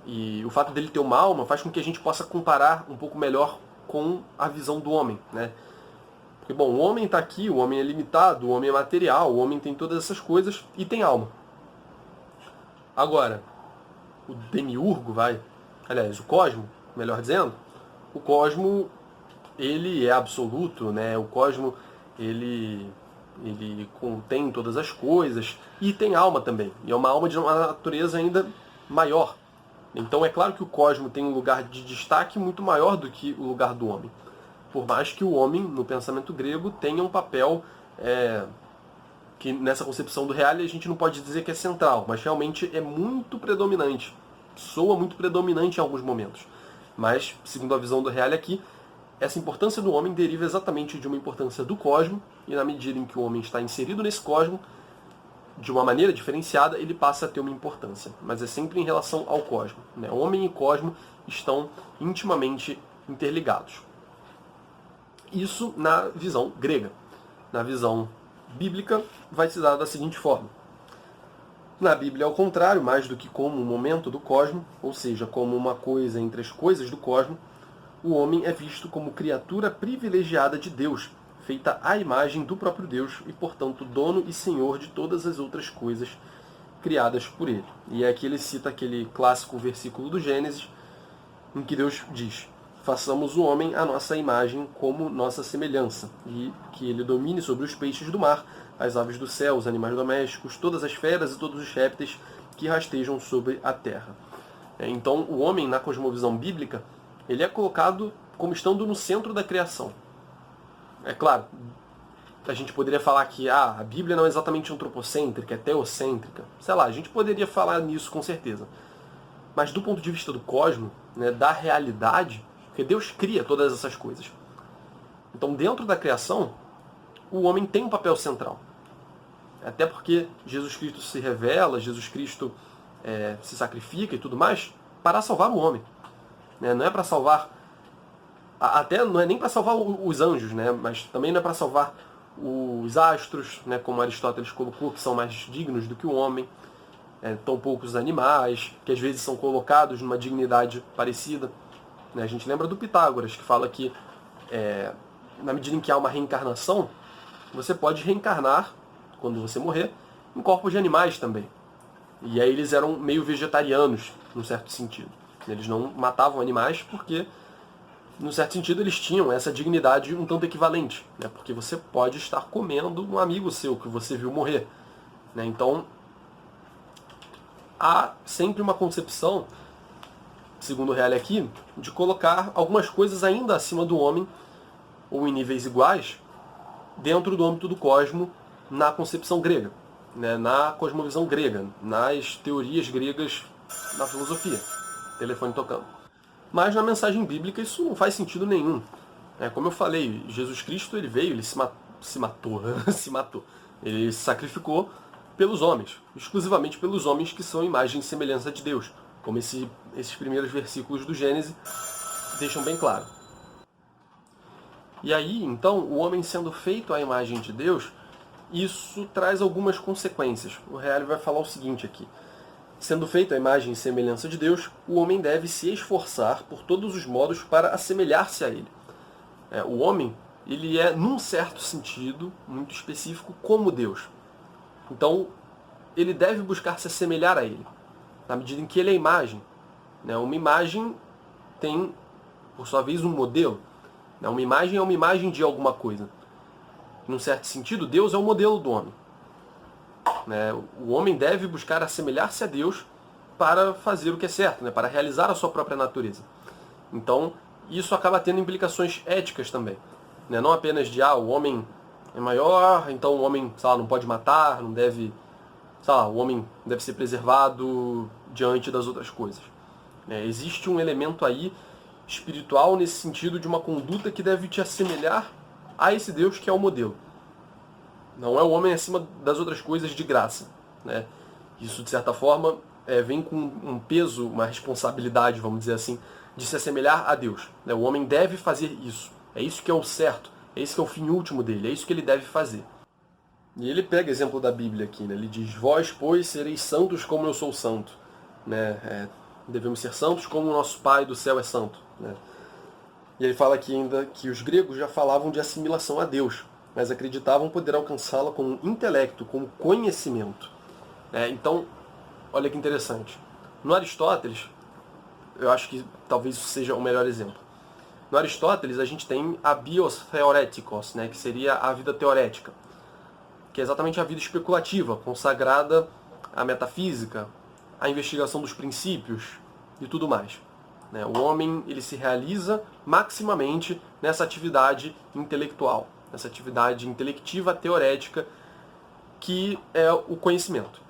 E o fato dele ter uma alma faz com que a gente possa comparar um pouco melhor com a visão do homem, né? Porque, bom, o homem está aqui, o homem é limitado, o homem é material, o homem tem todas essas coisas e tem alma. Agora, o demiurgo o cosmo, melhor dizendo, o cosmo, ele é absoluto, né? O cosmo, ele contém todas as coisas e tem alma também. E é uma alma de uma natureza ainda maior. Então é claro que o cosmo tem um lugar de destaque muito maior do que o lugar do homem. Por mais que o homem, no pensamento grego, tenha um papel que nessa concepção do Reale a gente não pode dizer que é central, mas realmente é muito predominante. Soa muito predominante em alguns momentos. Mas, segundo a visão do Reale aqui, essa importância do homem deriva exatamente de uma importância do cosmo, e na medida em que o homem está inserido nesse cosmo, de uma maneira diferenciada, ele passa a ter uma importância. Mas é sempre em relação ao cosmo, né? Homem e cosmo estão intimamente interligados. Isso na visão grega. Na visão bíblica, vai se dar da seguinte forma. Na Bíblia, ao contrário, mais do que como um momento do cosmo, ou seja, como uma coisa entre as coisas do cosmo, o homem é visto como criatura privilegiada de Deus, feita à imagem do próprio Deus e, portanto, dono e senhor de todas as outras coisas criadas por ele. E aqui ele cita aquele clássico versículo do Gênesis, em que Deus diz: façamos o homem à nossa imagem como nossa semelhança, e que ele domine sobre os peixes do mar, as aves do céu, os animais domésticos, todas as feras e todos os répteis que rastejam sobre a terra. Então, o homem, na cosmovisão bíblica, ele é colocado como estando no centro da criação. É claro, a gente poderia falar que a Bíblia não é exatamente antropocêntrica, é teocêntrica. Sei lá, a gente poderia falar nisso com certeza. Mas do ponto de vista do cosmo, né, da realidade, porque Deus cria todas essas coisas. Então, dentro da criação, o homem tem um papel central. Até porque Jesus Cristo se revela, Jesus Cristo se sacrifica e tudo mais para salvar o homem. Não é para salvar, até não é nem para salvar os anjos, né? Mas também não é para salvar os astros, né? Como Aristóteles colocou, que são mais dignos do que o homem. Tão poucos animais, que às vezes são colocados numa dignidade parecida. A gente lembra do Pitágoras, que fala que na medida em que há uma reencarnação, você pode reencarnar, quando você morrer, em corpos de animais também. E aí eles eram meio vegetarianos, num certo sentido. Eles não matavam animais porque, num certo sentido, eles tinham essa dignidade um tanto equivalente. Né? Porque você pode estar comendo um amigo seu que você viu morrer. Né? Então, há sempre uma concepção, segundo o Reale aqui, de colocar algumas coisas ainda acima do homem, ou em níveis iguais, dentro do âmbito do cosmo, na concepção grega, né? Na cosmovisão grega, nas teorias gregas, na filosofia. Telefone tocando. Mas na mensagem bíblica isso não faz sentido nenhum. Como eu falei, Jesus Cristo ele veio, ele se matou, se matou. Ele se sacrificou pelos homens, exclusivamente pelos homens que são imagem e semelhança de Deus, como esses primeiros versículos do Gênesis deixam bem claro. E aí, então, o homem sendo feito à imagem de Deus, isso traz algumas consequências. O Reale vai falar o seguinte aqui. Sendo feito à imagem e semelhança de Deus, o homem deve se esforçar por todos os modos para assemelhar-se a ele. O homem, ele é, num certo sentido, muito específico, como Deus. Então, ele deve buscar se assemelhar a ele, na medida em que ele é imagem. Uma imagem tem, por sua vez, um modelo. Uma imagem é uma imagem de alguma coisa. Num certo sentido, Deus é o modelo do homem. O homem deve buscar assemelhar-se a Deus para fazer o que é certo, para realizar a sua própria natureza. Então, E isso acaba tendo implicações éticas também. Né? Não apenas de, o homem é maior, então o homem, sei lá, não pode matar, não deve, sei lá, o homem deve ser preservado diante das outras coisas. Existe um elemento aí espiritual nesse sentido de uma conduta que deve te assemelhar a esse Deus que é o modelo. Não é o homem acima das outras coisas de graça. Né? Isso, de certa forma, vem com um peso, uma responsabilidade, vamos dizer assim, de se assemelhar a Deus. Né? O homem deve fazer isso. É isso que é o certo. É isso que é o fim último dele. É isso que ele deve fazer. E ele pega exemplo da Bíblia aqui. Né? Ele diz, vós, pois, sereis santos como eu sou santo. Né? Devemos ser santos como o nosso Pai do céu é santo. Né? E ele fala aqui ainda que os gregos já falavam de assimilação a Deus, mas acreditavam poder alcançá-la com intelecto, com conhecimento. Então, olha que interessante. No Aristóteles, eu acho que talvez isso seja o melhor exemplo. No Aristóteles, a gente tem a bios theoretikos, né, que seria a vida teorética, que é exatamente a vida especulativa, consagrada à metafísica, à investigação dos princípios e tudo mais. O homem ele se realiza maximamente nessa atividade intelectual, nessa atividade intelectiva teorética que é o conhecimento.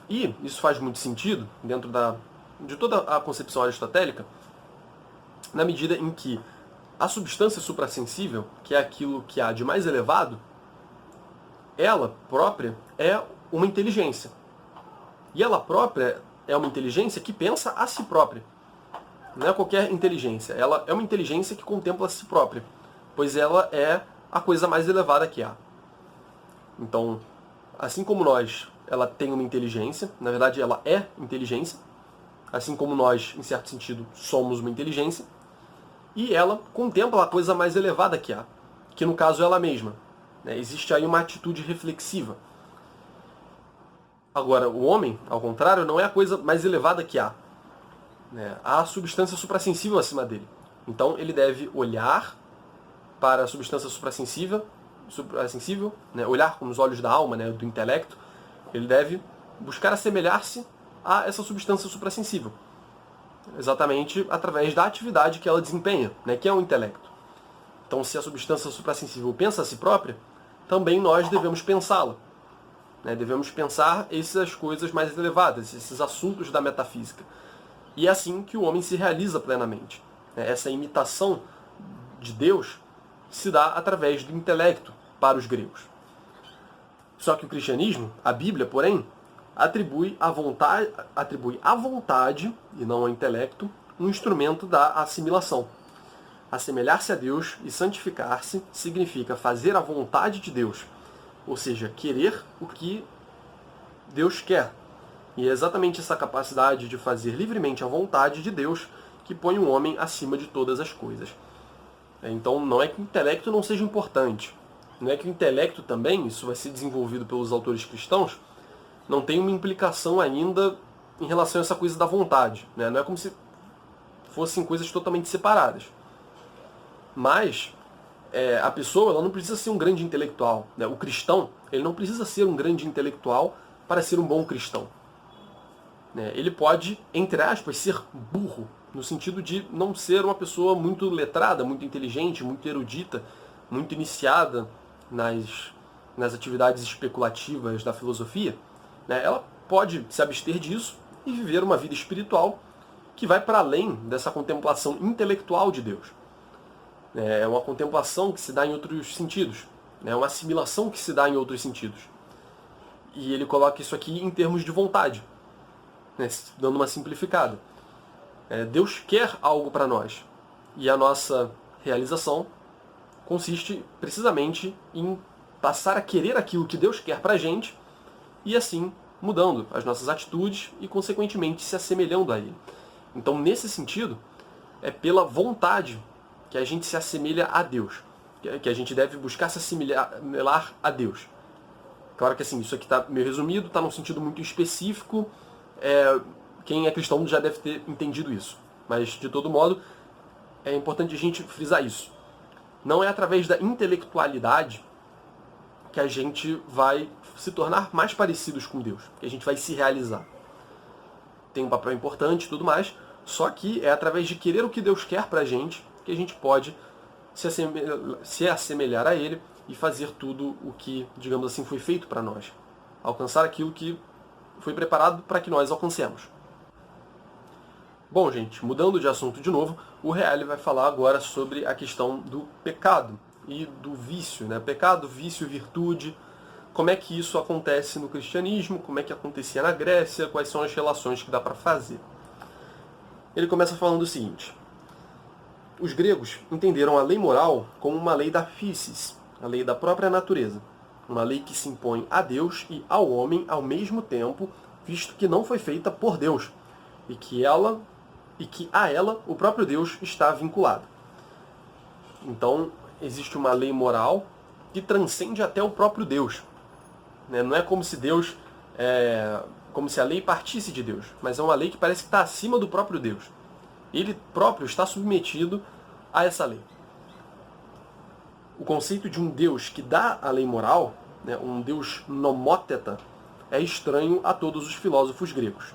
E isso faz muito sentido dentro de toda a concepção aristotélica, na medida em que a substância suprassensível, que é aquilo que há de mais elevado, ela própria é uma inteligência. E ela própria é uma inteligência que pensa a si própria. Não é qualquer inteligência. Ela é uma inteligência que contempla a si própria, pois ela é a coisa mais elevada que há. Então, assim como nós, ela tem uma inteligência, na verdade ela é inteligência, assim como nós, em certo sentido, somos uma inteligência, e ela contempla a coisa mais elevada que há, que no caso é ela mesma. Existe aí uma atitude reflexiva. Agora, o homem, ao contrário, não é a coisa mais elevada que há. Há a substância suprassensível acima dele. Então ele deve olhar para a substância suprassensível, olhar com os olhos da alma, do intelecto. Ele deve buscar assemelhar-se a essa substância suprassensível, exatamente através da atividade que ela desempenha, que é o intelecto. Então, se a substância suprassensível pensa a si própria, também nós devemos pensá-la. Devemos pensar essas coisas mais elevadas, esses assuntos da metafísica. E é assim que o homem se realiza plenamente. Essa imitação de Deus se dá através do intelecto para os gregos. Só que o cristianismo, a Bíblia, porém, atribui à vontade, e não ao intelecto, um instrumento da assimilação. Assemelhar-se a Deus e santificar-se significa fazer a vontade de Deus, ou seja, querer o que Deus quer. E é exatamente essa capacidade de fazer livremente a vontade de Deus que põe o homem acima de todas as coisas. Então não é que o intelecto não seja importante. Não é que o intelecto também, isso vai ser desenvolvido pelos autores cristãos, não tem uma implicação ainda em relação a essa coisa da vontade. Não é como se fossem coisas totalmente separadas. Mas a pessoa ela não precisa ser um grande intelectual. O cristão ele não precisa ser um grande intelectual para ser um bom cristão. Ele pode, entre aspas, ser burro, no sentido de não ser uma pessoa muito letrada, muito inteligente, muito erudita, muito iniciada nas atividades especulativas da filosofia. Ela pode se abster disso e viver uma vida espiritual que vai para além dessa contemplação intelectual de Deus. É uma contemplação que se dá em outros sentidos. É uma assimilação que se dá em outros sentidos. E ele coloca isso aqui em termos de vontade, dando uma simplificada. Deus quer algo para nós. E a nossa realização consiste precisamente em passar a querer aquilo que Deus quer para a gente e assim mudando as nossas atitudes e, consequentemente, se assemelhando a Ele. Então, nesse sentido, é pela vontade que a gente se assemelha a Deus, que a gente deve buscar se assimilar a Deus. Claro que assim, isso aqui está meio resumido, está num sentido muito específico, quem é cristão já deve ter entendido isso. Mas, de todo modo, é importante a gente frisar isso. Não é através da intelectualidade que a gente vai se tornar mais parecidos com Deus, que a gente vai se realizar. Tem um papel importante e tudo mais, Só que é através de querer o que Deus quer pra gente que a gente pode se assemelhar a Ele e fazer tudo o que, digamos assim, foi feito para nós. Alcançar aquilo que foi preparado para que nós alcancemos. Bom, gente, mudando de assunto de novo, o Reale vai falar agora sobre a questão do pecado e do vício, né? Pecado, vício, virtude, como é que isso acontece no cristianismo, como é que acontecia na Grécia, quais são as relações que dá para fazer. Ele começa falando o seguinte: os gregos entenderam a lei moral como uma lei da physis, a lei da própria natureza, uma lei que se impõe a Deus e ao homem ao mesmo tempo, visto que não foi feita por Deus, e que a ela o próprio Deus está vinculado. Então, existe uma lei moral que transcende até o próprio Deus. Não é como se Deus, como se a lei partisse de Deus, mas é uma lei que parece que está acima do próprio Deus. Ele próprio está submetido a essa lei. O conceito de um Deus que dá a lei moral, um Deus nomóteta, é estranho a todos os filósofos gregos.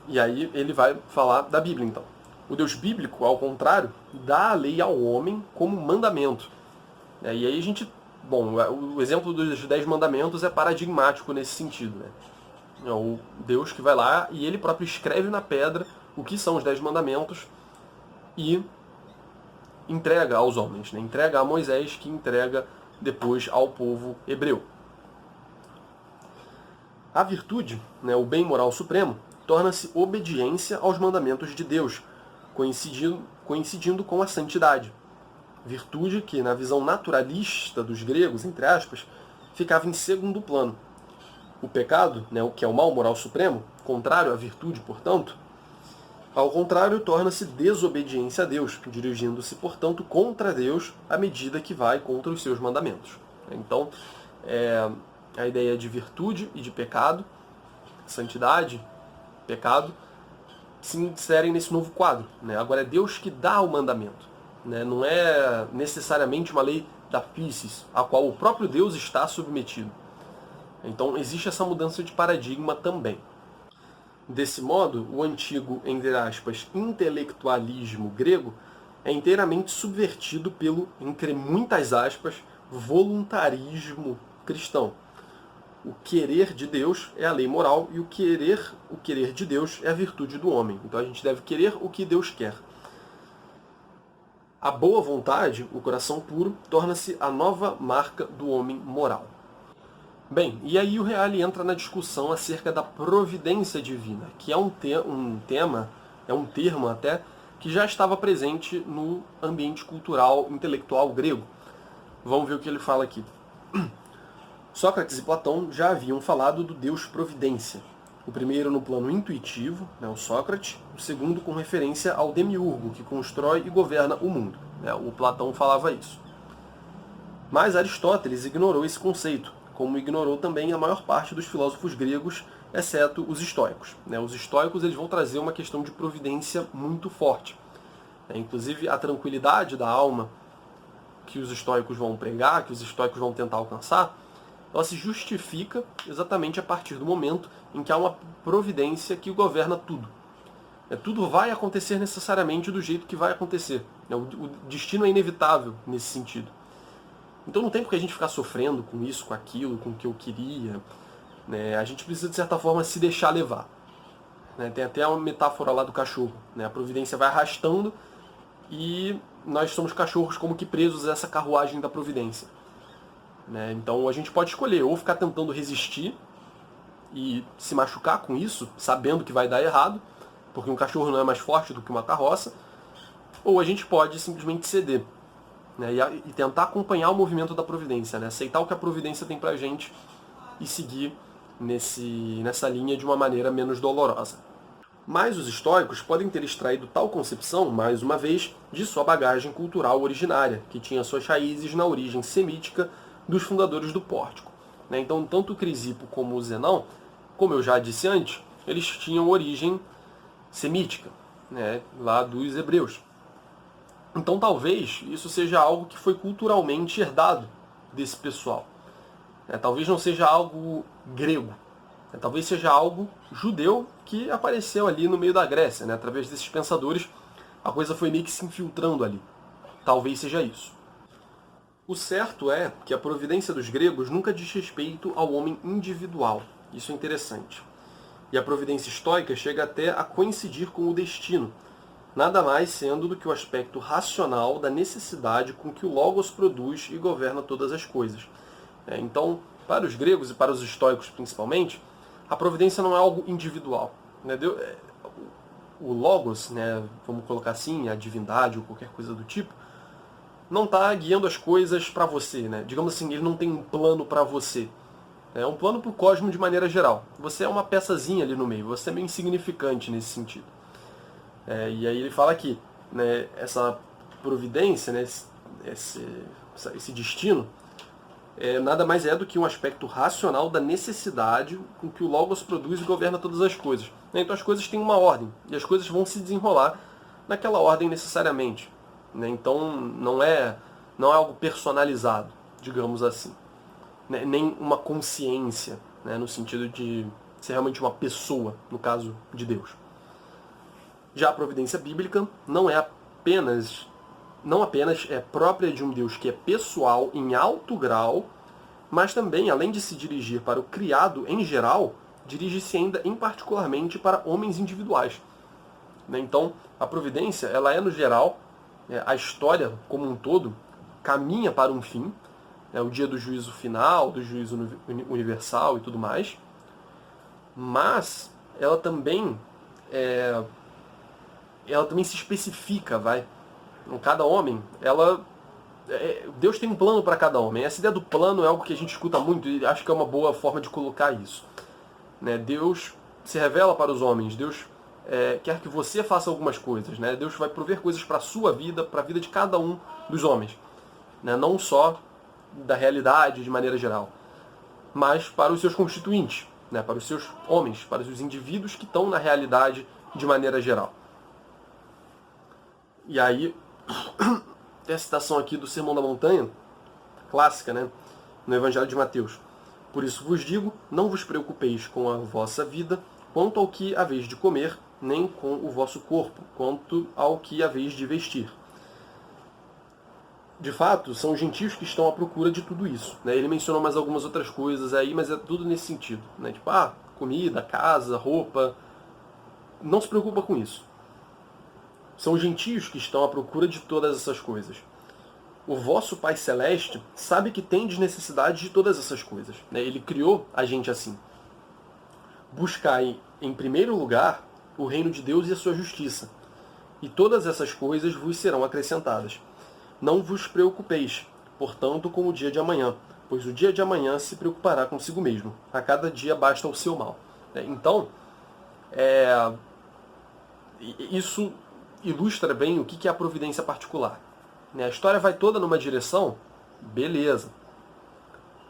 E aí ele vai falar da Bíblia, então. O Deus bíblico, ao contrário, dá a lei ao homem como mandamento. E aí a gente... Bom, o exemplo dos 10 mandamentos é paradigmático nesse sentido. É o Deus que vai lá e ele próprio escreve na pedra o que são os 10 mandamentos e entrega aos homens. Entrega a Moisés, que entrega depois ao povo hebreu. A virtude, o bem moral supremo, torna-se obediência aos mandamentos de Deus, coincidindo com a santidade. Virtude que, na visão naturalista dos gregos, entre aspas, ficava em segundo plano. O pecado, o que é o mal moral supremo, contrário à virtude, portanto, ao contrário, torna-se desobediência a Deus, dirigindo-se, portanto, contra Deus à medida que vai contra os seus mandamentos. Então, a ideia de virtude e de pecado, santidade, pecado, se inserem nesse novo quadro. Agora é Deus que dá o mandamento. Não é necessariamente uma lei da physis, a qual o próprio Deus está submetido. Então existe essa mudança de paradigma também. Desse modo, o antigo, entre aspas, intelectualismo grego é inteiramente subvertido pelo, entre muitas aspas, voluntarismo cristão. O querer de Deus é a lei moral e o querer de Deus é a virtude do homem. Então a gente deve querer o que Deus quer. A boa vontade, o coração puro, torna-se a nova marca do homem moral. Bem, e aí o Reale entra na discussão acerca da providência divina, que é um termo até, que já estava presente no ambiente cultural intelectual grego. Vamos ver o que ele fala aqui. Sócrates e Platão já haviam falado do Deus providência. O primeiro no plano intuitivo, o Sócrates, o segundo com referência ao demiurgo, que constrói e governa o mundo. O Platão falava isso. Mas Aristóteles ignorou esse conceito, como ignorou também a maior parte dos filósofos gregos, exceto os estoicos. Os estoicos eles vão trazer uma questão de providência muito forte. Inclusive a tranquilidade da alma que os estoicos vão pregar, que os estoicos vão tentar alcançar, ela se justifica exatamente a partir do momento em que há uma providência que governa tudo. Tudo vai acontecer necessariamente do jeito que vai acontecer. O destino é inevitável nesse sentido. Então não tem por que a gente ficar sofrendo com isso, com aquilo, com o que eu queria. A gente precisa, de certa forma, se deixar levar. Tem até uma metáfora lá do cachorro. A providência vai arrastando e nós somos cachorros como que presos a essa carruagem da providência. Então a gente pode escolher ou ficar tentando resistir e se machucar com isso, sabendo que vai dar errado, porque um cachorro não é mais forte do que uma carroça, ou a gente pode simplesmente ceder. E tentar acompanhar o movimento da providência, aceitar o que a providência tem pra gente e seguir nessa linha de uma maneira menos dolorosa. Mas os estoicos podem ter extraído tal concepção, mais uma vez, de sua bagagem cultural originária, que tinha suas raízes na origem semítica dos fundadores do Pórtico. Então, tanto o Crisipo como o Zenão, como eu já disse antes, eles tinham origem semítica, lá dos hebreus. Então talvez isso seja algo que foi culturalmente herdado desse pessoal. Talvez não seja algo grego. Talvez seja algo judeu que apareceu ali no meio da Grécia, né? Através desses pensadores, a coisa foi meio que se infiltrando ali. Talvez seja isso. O certo é que a providência dos gregos nunca diz respeito ao homem individual. Isso é interessante. E a providência estoica chega até a coincidir com o destino, nada mais sendo do que o aspecto racional da necessidade com que o Logos produz e governa todas as coisas. Então, para os gregos e para os estoicos principalmente, a providência não é algo individual. O Logos, né, vamos colocar assim, a divindade ou qualquer coisa do tipo, não está guiando as coisas para você. Né? Digamos assim, ele não tem um plano para você. É um plano para o cosmos de maneira geral. Você é uma peçazinha ali no meio, você é meio insignificante nesse sentido. E aí ele fala aqui, né, essa providência, né, esse destino, nada mais é do que um aspecto racional da necessidade com que o Logos produz e governa todas as coisas. Então as coisas têm uma ordem, e as coisas vão se desenrolar naquela ordem necessariamente. Então não é algo personalizado, digamos assim. Nem uma consciência, né, no sentido de ser realmente uma pessoa, no caso de Deus. Já a providência bíblica não apenas é própria de um Deus que é pessoal em alto grau, mas também, além de se dirigir para o criado em geral, dirige-se ainda em particularmente para homens individuais. Então, a providência, ela é no geral, a história como um todo caminha para um fim, o dia do juízo final, do juízo universal e tudo mais, mas ela também se especifica, cada homem, Deus tem um plano para cada homem. Essa ideia do plano é algo que a gente escuta muito e acho que é uma boa forma de colocar isso. Deus se revela para os homens, Deus quer que você faça algumas coisas, Deus vai prover coisas para a sua vida, para a vida de cada um dos homens, não só da realidade de maneira geral, mas para os seus constituintes, para os seus homens, para os indivíduos que estão na realidade de maneira geral. E aí, tem a citação aqui do Sermão da Montanha, clássica, no Evangelho de Mateus. Por isso vos digo, não vos preocupeis com a vossa vida, quanto ao que haveis de comer, nem com o vosso corpo, quanto ao que haveis de vestir. De fato, são os gentios que estão à procura de tudo isso. Ele mencionou mais algumas outras coisas aí, mas é tudo nesse sentido. Tipo, comida, casa, roupa. Não se preocupa com isso. São os gentios que estão à procura de todas essas coisas. O vosso Pai Celeste sabe que tendes necessidade de todas essas coisas. Ele criou a gente assim. Buscai, em primeiro lugar, o reino de Deus e a sua justiça. E todas essas coisas vos serão acrescentadas. Não vos preocupeis, portanto, com o dia de amanhã, pois o dia de amanhã se preocupará consigo mesmo. A cada dia basta o seu mal. Então, isso ilustra bem o que é a providência particular. A história vai toda numa direção, beleza.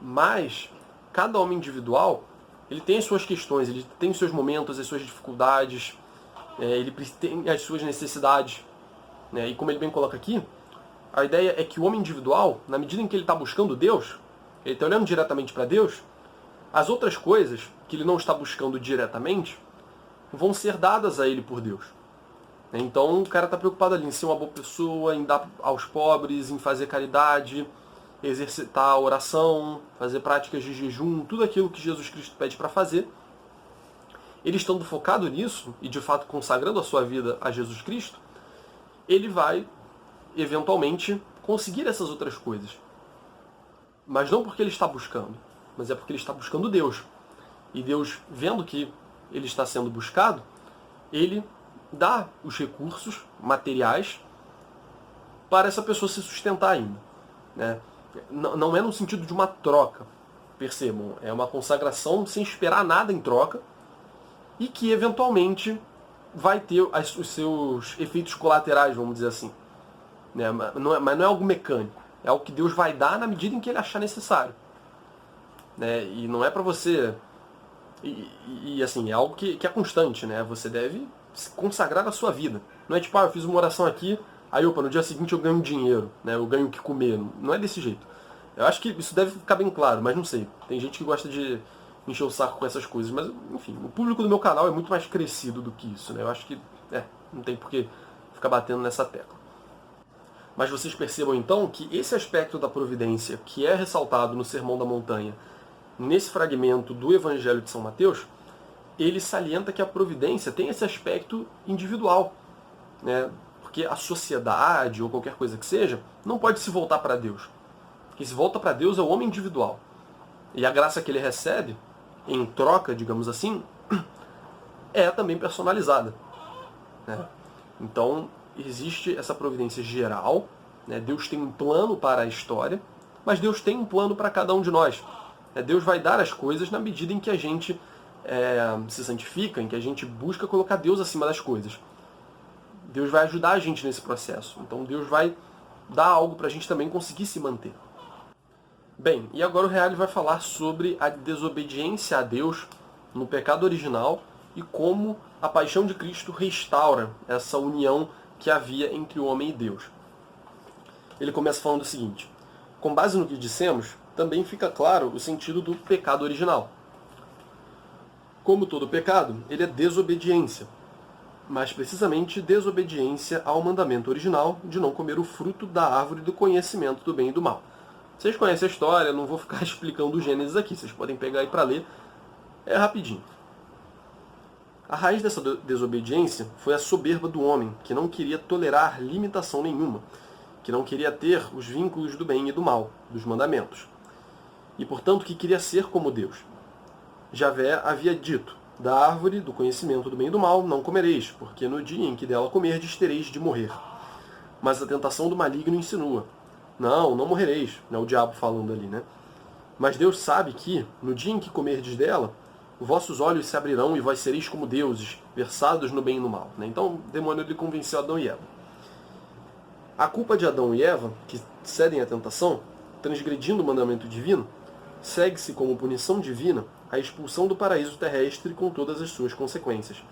Mas, cada homem individual, ele tem as suas questões, ele tem os seus momentos, as suas dificuldades, ele tem as suas necessidades. E como ele bem coloca aqui, a ideia é que o homem individual, na medida em que ele está buscando Deus, ele está olhando diretamente para Deus, as outras coisas que ele não está buscando diretamente vão ser dadas a ele por Deus. Então o cara está preocupado ali em ser uma boa pessoa, em dar aos pobres, em fazer caridade, exercitar a oração, fazer práticas de jejum, tudo aquilo que Jesus Cristo pede para fazer. Ele estando focado nisso, e de fato consagrando a sua vida a Jesus Cristo, ele vai eventualmente conseguir essas outras coisas. Mas não porque ele está buscando, mas é porque ele está buscando Deus. E Deus, vendo que ele está sendo buscado, ele dá os recursos materiais para essa pessoa se sustentar ainda. Não é no sentido de uma troca, percebam, é uma consagração sem esperar nada em troca e que eventualmente vai ter os seus efeitos colaterais, vamos dizer assim. Mas não é algo mecânico, é algo que Deus vai dar na medida em que ele achar necessário. E não é para você... E assim, é algo que é constante, Você deve se consagrar a sua vida. Não é tipo, eu fiz uma oração aqui, aí no dia seguinte eu ganho dinheiro, eu ganho o que comer. Não é desse jeito. Eu acho que isso deve ficar bem claro, mas não sei. Tem gente que gosta de encher o saco com essas coisas. Mas, enfim, o público do meu canal é muito mais crescido do que isso, né? Eu acho que, não tem por que ficar batendo nessa tecla. Mas vocês percebam então que esse aspecto da providência, que é ressaltado no Sermão da Montanha, nesse fragmento do Evangelho de São Mateus, ele salienta que a providência tem esse aspecto individual, né? Porque a sociedade, ou qualquer coisa que seja, não pode se voltar para Deus. Quem se volta para Deus é o homem individual. E a graça que ele recebe, em troca, digamos assim, é também personalizada, né? Então, existe essa providência geral, né? Deus tem um plano para a história, mas Deus tem um plano para cada um de nós. Deus vai dar as coisas na medida em que a gente se santifica, em que a gente busca colocar Deus acima das coisas. Deus vai ajudar a gente nesse processo. Então Deus vai dar algo para a gente também conseguir se manter. Bem, e agora o Reale vai falar sobre a desobediência a Deus no pecado original e como a paixão de Cristo restaura essa união que havia entre o homem e Deus. Ele começa falando o seguinte: com base no que dissemos, também fica claro o sentido do pecado original. Como todo pecado, ele é desobediência, mas precisamente desobediência ao mandamento original de não comer o fruto da árvore do conhecimento do bem e do mal. Vocês conhecem a história, não vou ficar explicando o Gênesis aqui, vocês podem pegar aí para ler, é rapidinho. A raiz dessa desobediência foi a soberba do homem, que não queria tolerar limitação nenhuma, que não queria ter os vínculos do bem e do mal, dos mandamentos, e portanto que queria ser como Deus. Javé havia dito: da árvore do conhecimento do bem e do mal não comereis, porque no dia em que dela comerdes tereis de morrer. Mas a tentação do maligno insinua: não morrereis. É o diabo falando ali, né? Mas Deus sabe que, no dia em que comerdes dela, vossos olhos se abrirão e vós sereis como deuses, versados no bem e no mal. Então o demônio lhe convenceu Adão e Eva. A culpa de Adão e Eva, que cedem à tentação, transgredindo o mandamento divino, segue-se como punição divina a expulsão do paraíso terrestre com todas as suas consequências.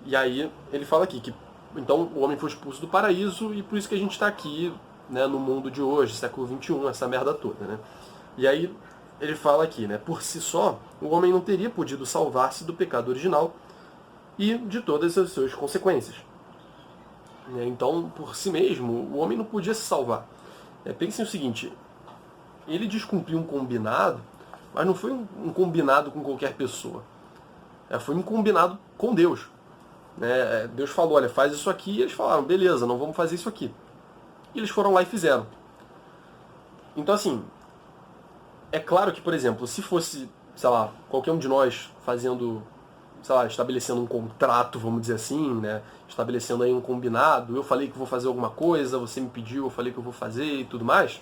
E aí ele fala aqui que então o homem foi expulso do paraíso e por isso que a gente está aqui, né, no mundo de hoje, século XXI, essa merda toda, né? E aí ele fala aqui, né, por si só, o homem não teria podido salvar-se do pecado original e de todas as suas consequências. Então, por si mesmo, o homem não podia se salvar. Pensem o seguinte: ele descumpriu um combinado, mas não foi um combinado com qualquer pessoa. Foi um combinado com Deus. Deus falou: olha, faz isso aqui, e eles falaram: beleza, não vamos fazer isso aqui. E eles foram lá e fizeram. Então, assim, é claro que, por exemplo, se fosse, sei lá, qualquer um de nós fazendo, sei lá, estabelecendo um contrato, vamos dizer assim, né, estabelecendo aí um combinado, eu falei que vou fazer alguma coisa, você me pediu, eu falei que eu vou fazer e tudo mais.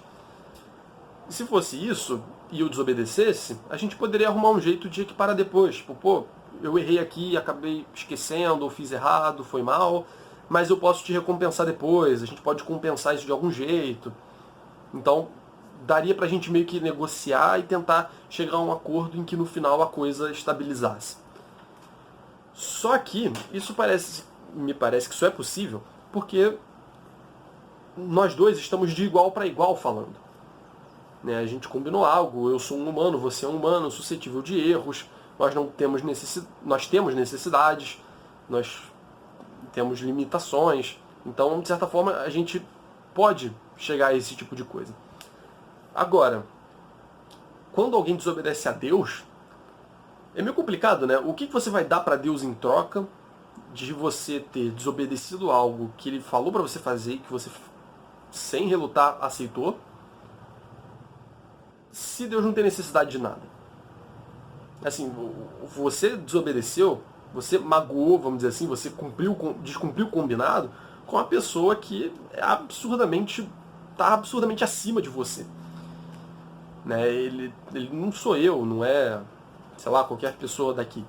Se fosse isso e eu desobedecesse, a gente poderia arrumar um jeito de equiparar depois. Tipo, pô, eu errei aqui, acabei esquecendo, ou fiz errado, foi mal, mas eu posso te recompensar depois, a gente pode compensar isso de algum jeito. Então, daria pra gente meio que negociar e tentar chegar a um acordo em que no final a coisa estabilizasse. Só que isso me parece que isso é possível porque nós dois estamos de igual para igual falando. A gente combinou algo, eu sou um humano, você é um humano, suscetível de erros, nós temos necessidades, nós temos limitações, então, de certa forma, a gente pode chegar a esse tipo de coisa. Agora, quando alguém desobedece a Deus, é meio complicado, né? O que você vai dar para Deus em troca de você ter desobedecido algo que ele falou para você fazer e que você, sem relutar, aceitou, se Deus não tem necessidade de nada? Assim, você desobedeceu, você magoou, vamos dizer assim, você descumpriu o combinado com a pessoa que está absurdamente acima de você. Ele não sou eu, não é, sei lá, qualquer pessoa daqui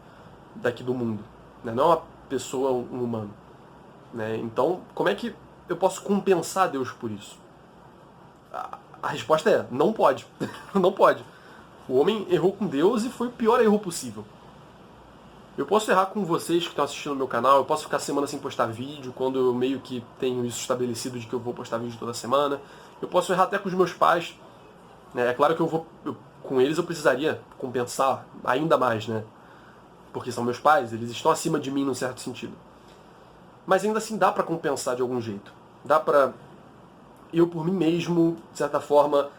do mundo. Não é uma pessoa, um humano. Então, como é que eu posso compensar Deus por isso? A resposta é: não pode. Não pode. O homem errou com Deus e foi o pior erro possível. Eu posso errar com vocês que estão assistindo o meu canal, eu posso ficar semana sem postar vídeo, quando eu meio que tenho isso estabelecido de que eu vou postar vídeo toda semana. Eu posso errar até com os meus pais. É claro que eu com eles eu precisaria compensar ainda mais, né? Porque são meus pais, eles estão acima de mim num certo sentido. Mas ainda assim dá para compensar de algum jeito. Dá para eu por mim mesmo, de certa forma,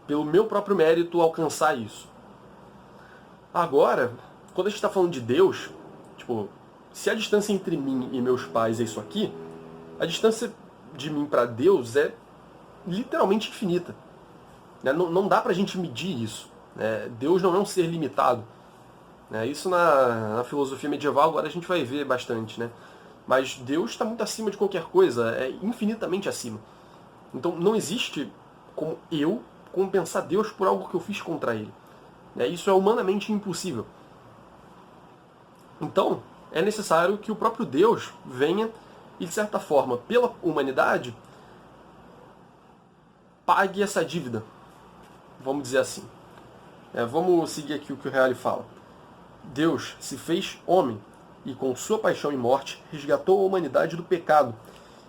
pelo meu próprio mérito, alcançar isso. Agora, quando a gente está falando de Deus, tipo, se a distância entre mim e meus pais é isso aqui, a distância de mim para Deus é literalmente infinita. Né? Não dá pra gente medir isso. Né? Deus não é um ser limitado. Né? Isso na filosofia medieval agora a gente vai ver bastante. Né? Mas Deus está muito acima de qualquer coisa, é infinitamente acima. Então não existe como eu compensar Deus por algo que eu fiz contra Ele. Né? Isso é humanamente impossível. Então é necessário que o próprio Deus venha e, de certa forma, pela humanidade, pague essa dívida. Vamos dizer assim. Vamos seguir aqui o que o Reale fala. Deus se fez homem e com sua paixão e morte resgatou a humanidade do pecado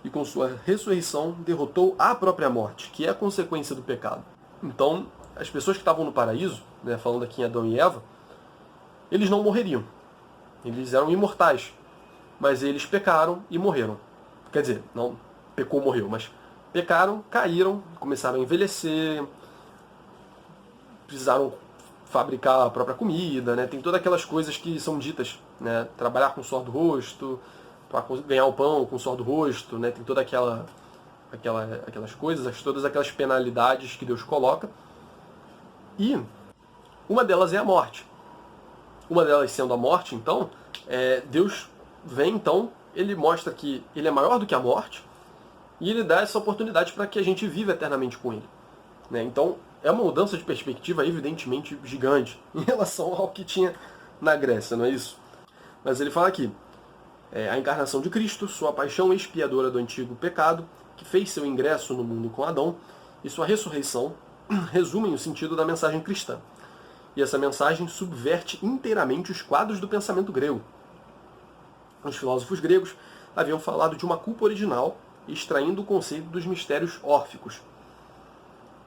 e com sua ressurreição derrotou a própria morte, que é a consequência do pecado. Então, as pessoas que estavam no paraíso, né, falando aqui em Adão e Eva, eles não morreriam. Eles eram imortais, mas eles pecaram e morreram. Quer dizer, não pecou, morreu, mas pecaram, caíram, começaram a envelhecer, precisaram fabricar a própria comida, né? Tem todas aquelas coisas que são ditas, né? Trabalhar com o suor do rosto, para ganhar o pão com o suor do rosto, né? Tem toda aquelas coisas, todas aquelas penalidades que Deus coloca. E uma delas é a morte. Uma delas sendo a morte, então, Deus vem, então, ele mostra que ele é maior do que a morte e ele dá essa oportunidade para que a gente viva eternamente com ele. Né? Então, é uma mudança de perspectiva evidentemente gigante em relação ao que tinha na Grécia, não é isso? Mas ele fala aqui, a encarnação de Cristo, sua paixão expiadora do antigo pecado, que fez seu ingresso no mundo com Adão, e sua ressurreição resumem o sentido da mensagem cristã. E essa mensagem subverte inteiramente os quadros do pensamento grego. Os filósofos gregos haviam falado de uma culpa original, extraindo o conceito dos mistérios órficos.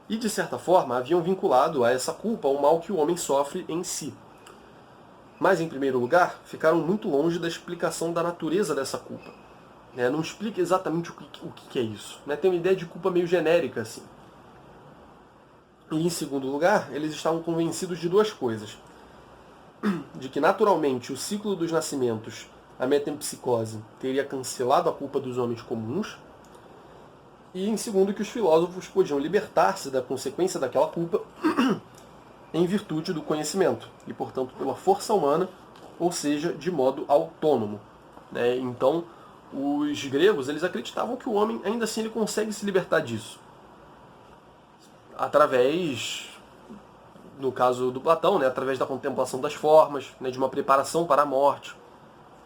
E, de certa forma, haviam vinculado a essa culpa o mal que o homem sofre em si. Mas, em primeiro lugar, ficaram muito longe da explicação da natureza dessa culpa. Não explica exatamente o que é isso. Tem uma ideia de culpa meio genérica, assim. E, em segundo lugar, eles estavam convencidos de duas coisas. De que, naturalmente, o ciclo dos nascimentos, a metempsicose, teria cancelado a culpa dos homens comuns. E, em segundo, que os filósofos podiam libertar-se da consequência daquela culpa em virtude do conhecimento, e, portanto, pela força humana, ou seja, de modo autônomo. Então, os gregos eles acreditavam que o homem, ainda assim, ele consegue se libertar disso. Através, no caso do Platão, através da contemplação das formas, de uma preparação para a morte.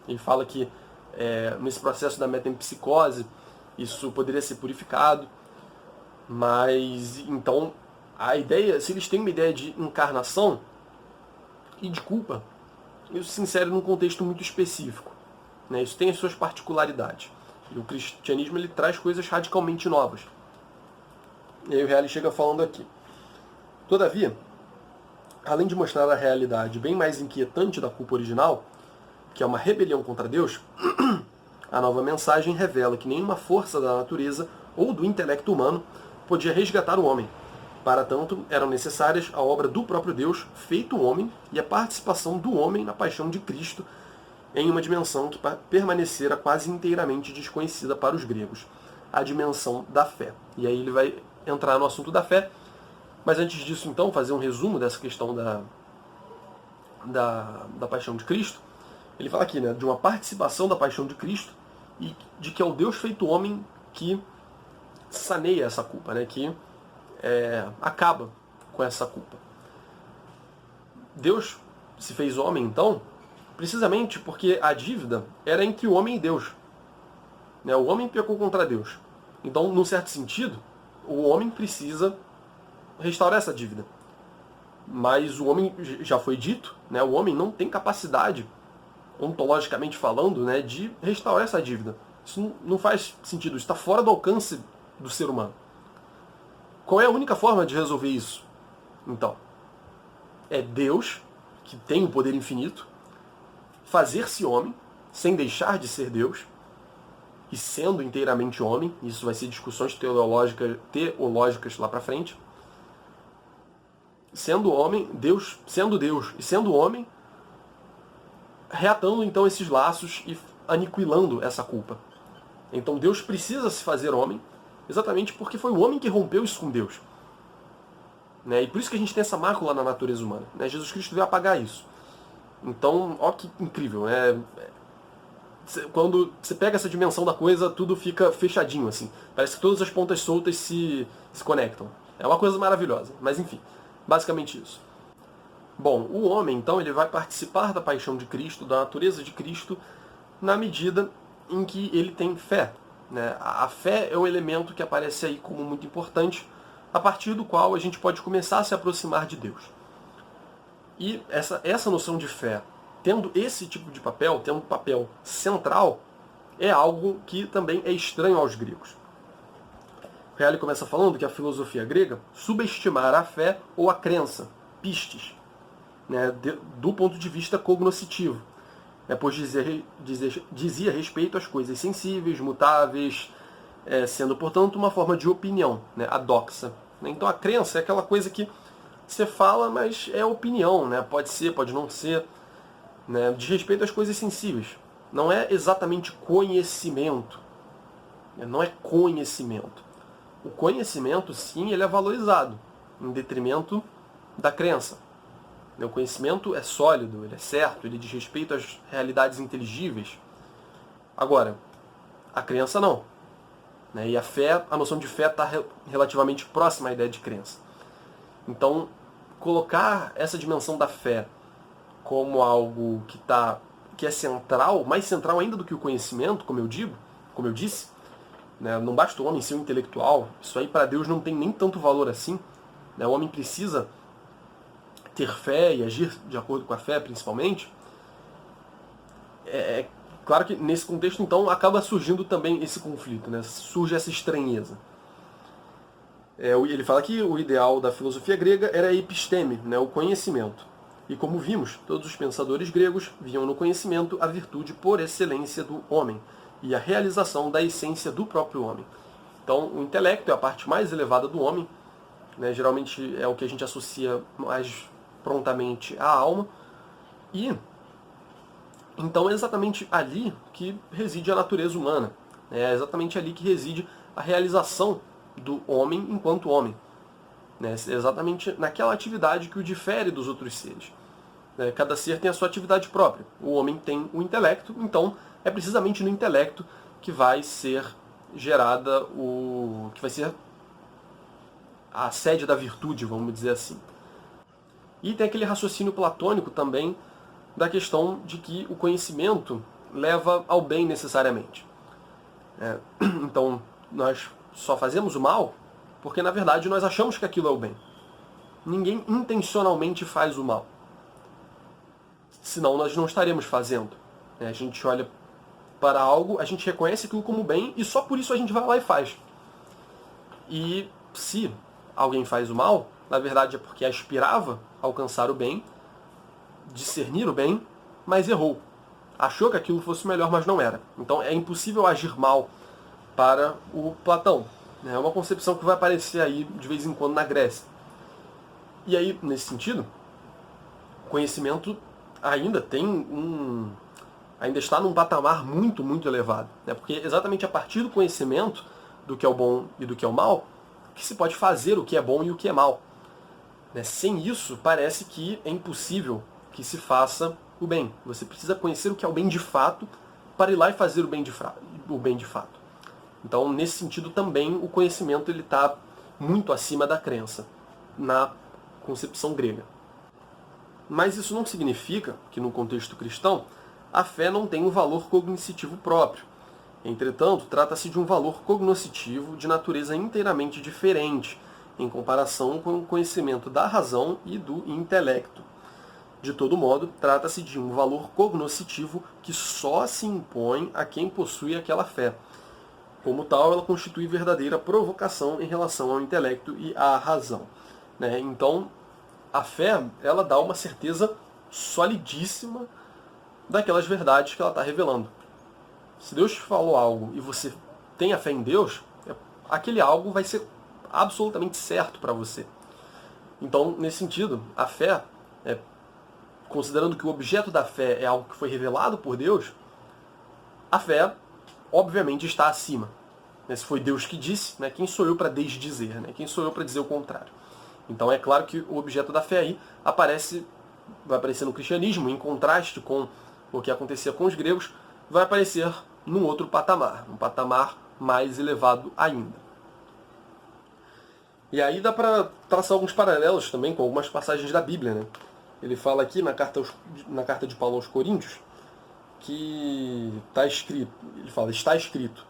Ele fala que, nesse processo da metempsicose, isso poderia ser purificado, mas então a ideia, se eles têm uma ideia de encarnação e de culpa, isso se insere num contexto muito específico. Isso tem as suas particularidades. E o cristianismo ele traz coisas radicalmente novas. E aí o Reale chega falando aqui. Todavia, além de mostrar a realidade bem mais inquietante da culpa original, que é uma rebelião contra Deus, a nova mensagem revela que nenhuma força da natureza ou do intelecto humano podia resgatar o homem. Para tanto, eram necessárias a obra do próprio Deus, feito homem, e a participação do homem na paixão de Cristo em uma dimensão que permanecera quase inteiramente desconhecida para os gregos, a dimensão da fé. E aí ele vai entrar no assunto da fé, mas antes disso, então, fazer um resumo dessa questão da paixão de Cristo. Ele fala aqui, de uma participação da paixão de Cristo e de que é o Deus feito homem que saneia essa culpa, que acaba com essa culpa. Deus se fez homem, então, precisamente porque a dívida era entre o homem e Deus. O homem pecou contra Deus. Então, num certo sentido, o homem precisa restaurar essa dívida. Mas o homem, já foi dito, o homem não tem capacidade, ontologicamente falando, de restaurar essa dívida. Isso não faz sentido, está fora do alcance do ser humano. Qual é a única forma de resolver isso? Então, é Deus, que tem o poder infinito, fazer-se homem, sem deixar de ser Deus, e sendo inteiramente homem. Isso vai ser discussões teológicas lá para frente. Sendo homem, Deus, sendo Deus e sendo homem, reatando então esses laços e aniquilando essa culpa. Então Deus precisa se fazer homem, exatamente porque foi o homem que rompeu isso com Deus. Né? E por isso que a gente tem essa mácula na natureza humana. Né? Jesus Cristo veio apagar isso. Então, ó que incrível. Quando você pega essa dimensão da coisa, tudo fica fechadinho, assim. Parece que todas as pontas soltas se conectam. É uma coisa maravilhosa. Mas enfim, basicamente isso. Bom, o homem, então, ele vai participar da paixão de Cristo, da natureza de Cristo, na medida em que ele tem fé. Né? A fé é um elemento que aparece aí como muito importante, a partir do qual a gente pode começar a se aproximar de Deus. E essa noção de fé, tendo esse tipo de papel, tendo um papel central, é algo que também é estranho aos gregos. Reale começa falando que a filosofia grega subestimara a fé ou a crença, pistes, né, do ponto de vista cognoscitivo, pois dizia respeito às coisas sensíveis, mutáveis, sendo, portanto, uma forma de opinião, né, a doxa. Então a crença é aquela coisa que você fala, mas é opinião, né? Pode ser, pode não ser, né? Diz respeito às coisas sensíveis. Não é exatamente conhecimento. Não é conhecimento. O conhecimento, sim, ele é valorizado, em detrimento da crença. O conhecimento é sólido, ele é certo, ele diz respeito às realidades inteligíveis. Agora, a crença não. Né? E a fé, a noção de fé está relativamente próxima à ideia de crença. Então, colocar essa dimensão da fé como algo que é central, mais central ainda do que o conhecimento, como eu disse, né? Não basta o homem ser um intelectual, isso aí para Deus não tem nem tanto valor assim. Né? O homem precisa ter fé e agir de acordo com a fé, principalmente. É claro que nesse contexto, então, acaba surgindo também esse conflito, né? Surge essa estranheza. Ele fala que o ideal da filosofia grega era a episteme, né, o conhecimento. E como vimos, todos os pensadores gregos viam no conhecimento a virtude por excelência do homem e a realização da essência do próprio homem. Então, o intelecto é a parte mais elevada do homem, né, geralmente é o que a gente associa mais prontamente à alma, e então é exatamente ali que reside a natureza humana, é exatamente ali que reside a realização do homem enquanto homem. Né? Exatamente naquela atividade que o difere dos outros seres. Né? Cada ser tem a sua atividade própria. O homem tem o intelecto, então é precisamente no intelecto que vai ser gerada que vai ser a sede da virtude, vamos dizer assim. E tem aquele raciocínio platônico também da questão de que o conhecimento leva ao bem necessariamente. Então, nós só fazemos o mal porque, na verdade, nós achamos que aquilo é o bem. Ninguém intencionalmente faz o mal. Senão nós não estaremos fazendo. A gente olha para algo, a gente reconhece aquilo como bem e só por isso a gente vai lá e faz. E se alguém faz o mal, na verdade é porque aspirava a alcançar o bem, discernir o bem, mas errou. Achou que aquilo fosse melhor, mas não era. Então é impossível agir mal para o Platão. É uma concepção que vai aparecer aí de vez em quando na Grécia. E aí, nesse sentido, o conhecimento ainda ainda está num patamar muito, muito elevado. Né? Porque exatamente a partir do conhecimento do que é o bom e do que é o mal, que se pode fazer o que é bom e o que é mal. Né? Sem isso, parece que é impossível que se faça o bem. Você precisa conhecer o que é o bem de fato para ir lá e fazer o bem de fato. Então, nesse sentido, também o conhecimento está muito acima da crença, na concepção grega. Mas isso não significa que, no contexto cristão, a fé não tem um valor cognoscitivo próprio. Entretanto, trata-se de um valor cognoscitivo de natureza inteiramente diferente, em comparação com o conhecimento da razão e do intelecto. De todo modo, trata-se de um valor cognoscitivo que só se impõe a quem possui aquela fé. Como tal, ela constitui verdadeira provocação em relação ao intelecto e à razão. Né? Então, a fé, ela dá uma certeza solidíssima daquelas verdades que ela está revelando. Se Deus te falou algo e você tem a fé em Deus, aquele algo vai ser absolutamente certo para você. Então, nesse sentido, a fé, considerando que o objeto da fé é algo que foi revelado por Deus, a fé, obviamente, está acima. Se foi Deus que disse, quem sou eu para desdizer? Quem sou eu para dizer o contrário? Então é claro que o objeto da fé aí vai aparecer no cristianismo, em contraste com o que acontecia com os gregos, vai aparecer num outro patamar, um patamar mais elevado ainda. E aí dá para traçar alguns paralelos também com algumas passagens da Bíblia. Ele fala aqui na carta de Paulo aos Coríntios, que está escrito,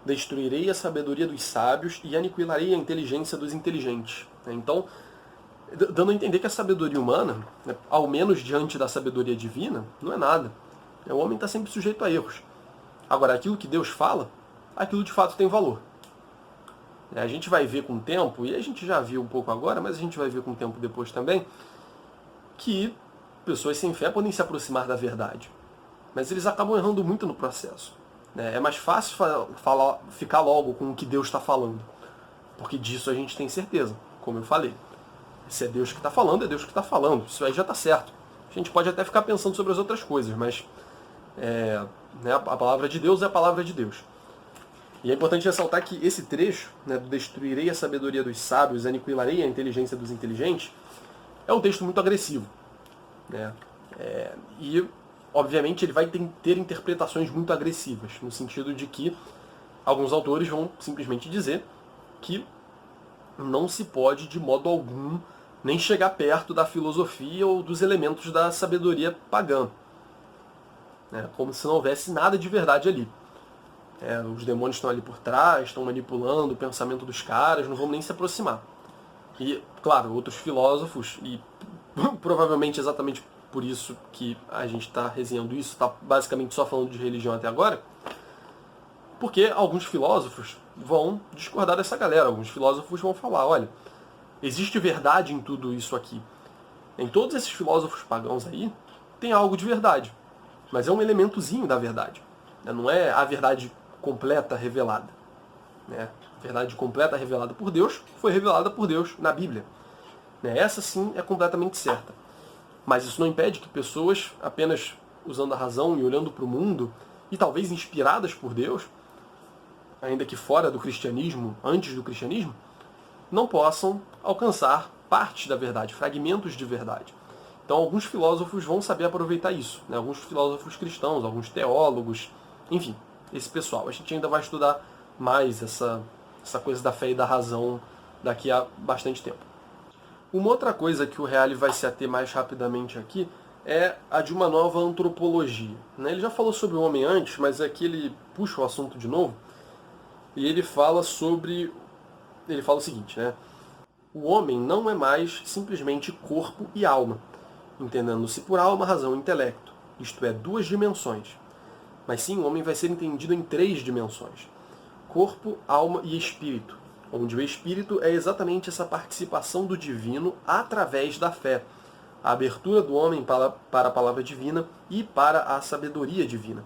destruirei a sabedoria dos sábios e aniquilarei a inteligência dos inteligentes. Então, dando a entender que a sabedoria humana, ao menos diante da sabedoria divina, não é nada. O homem está sempre sujeito a erros. Agora, aquilo que Deus fala, aquilo de fato tem valor. A gente vai ver com o tempo, e a gente já viu um pouco agora, mas a gente vai ver com o tempo depois também, que pessoas sem fé podem se aproximar da verdade. Mas eles acabam errando muito no processo. É mais fácil ficar logo com o que Deus está falando. Porque disso a gente tem certeza, como eu falei. Se é Deus que está falando, é Deus que está falando. Isso aí já está certo. A gente pode até ficar pensando sobre as outras coisas, mas a palavra de Deus é a palavra de Deus. E é importante ressaltar que esse trecho, do destruirei a sabedoria dos sábios, aniquilarei a inteligência dos inteligentes, é um texto muito agressivo. E, obviamente, ele vai ter interpretações muito agressivas, no sentido de que alguns autores vão simplesmente dizer que não se pode, de modo algum, nem chegar perto da filosofia ou dos elementos da sabedoria pagã. Como se não houvesse nada de verdade ali. Os demônios estão ali por trás, estão manipulando o pensamento dos caras, não vão nem se aproximar. E, claro, outros filósofos, e provavelmente exatamente por isso que a gente está resenhando isso, está basicamente só falando de religião até agora, porque alguns filósofos vão discordar dessa galera, alguns filósofos vão falar, olha, existe verdade em tudo isso aqui. Em todos esses filósofos pagãos aí, tem algo de verdade, mas é um elementozinho da verdade. Não é a verdade completa revelada. A verdade completa revelada por Deus foi revelada por Deus na Bíblia. Essa sim é completamente certa. Mas isso não impede que pessoas, apenas usando a razão e olhando para o mundo, e talvez inspiradas por Deus, ainda que fora do cristianismo, antes do cristianismo, não possam alcançar partes da verdade, fragmentos de verdade. Então alguns filósofos vão saber aproveitar isso. Alguns filósofos cristãos, alguns teólogos, enfim, esse pessoal. A gente ainda vai estudar mais essa coisa da fé e da razão daqui a bastante tempo. Uma outra coisa que o Reale vai se ater mais rapidamente aqui é a de uma nova antropologia. Ele já falou sobre o homem antes, mas aqui ele puxa o assunto de novo e ele fala o seguinte, o homem não é mais simplesmente corpo e alma, entendendo-se por alma, razão e intelecto, isto é, 2 dimensões. Mas sim, o homem vai ser entendido em 3 dimensões, corpo, alma e espírito, onde o espírito é exatamente essa participação do divino através da fé, a abertura do homem para a palavra divina e para a sabedoria divina,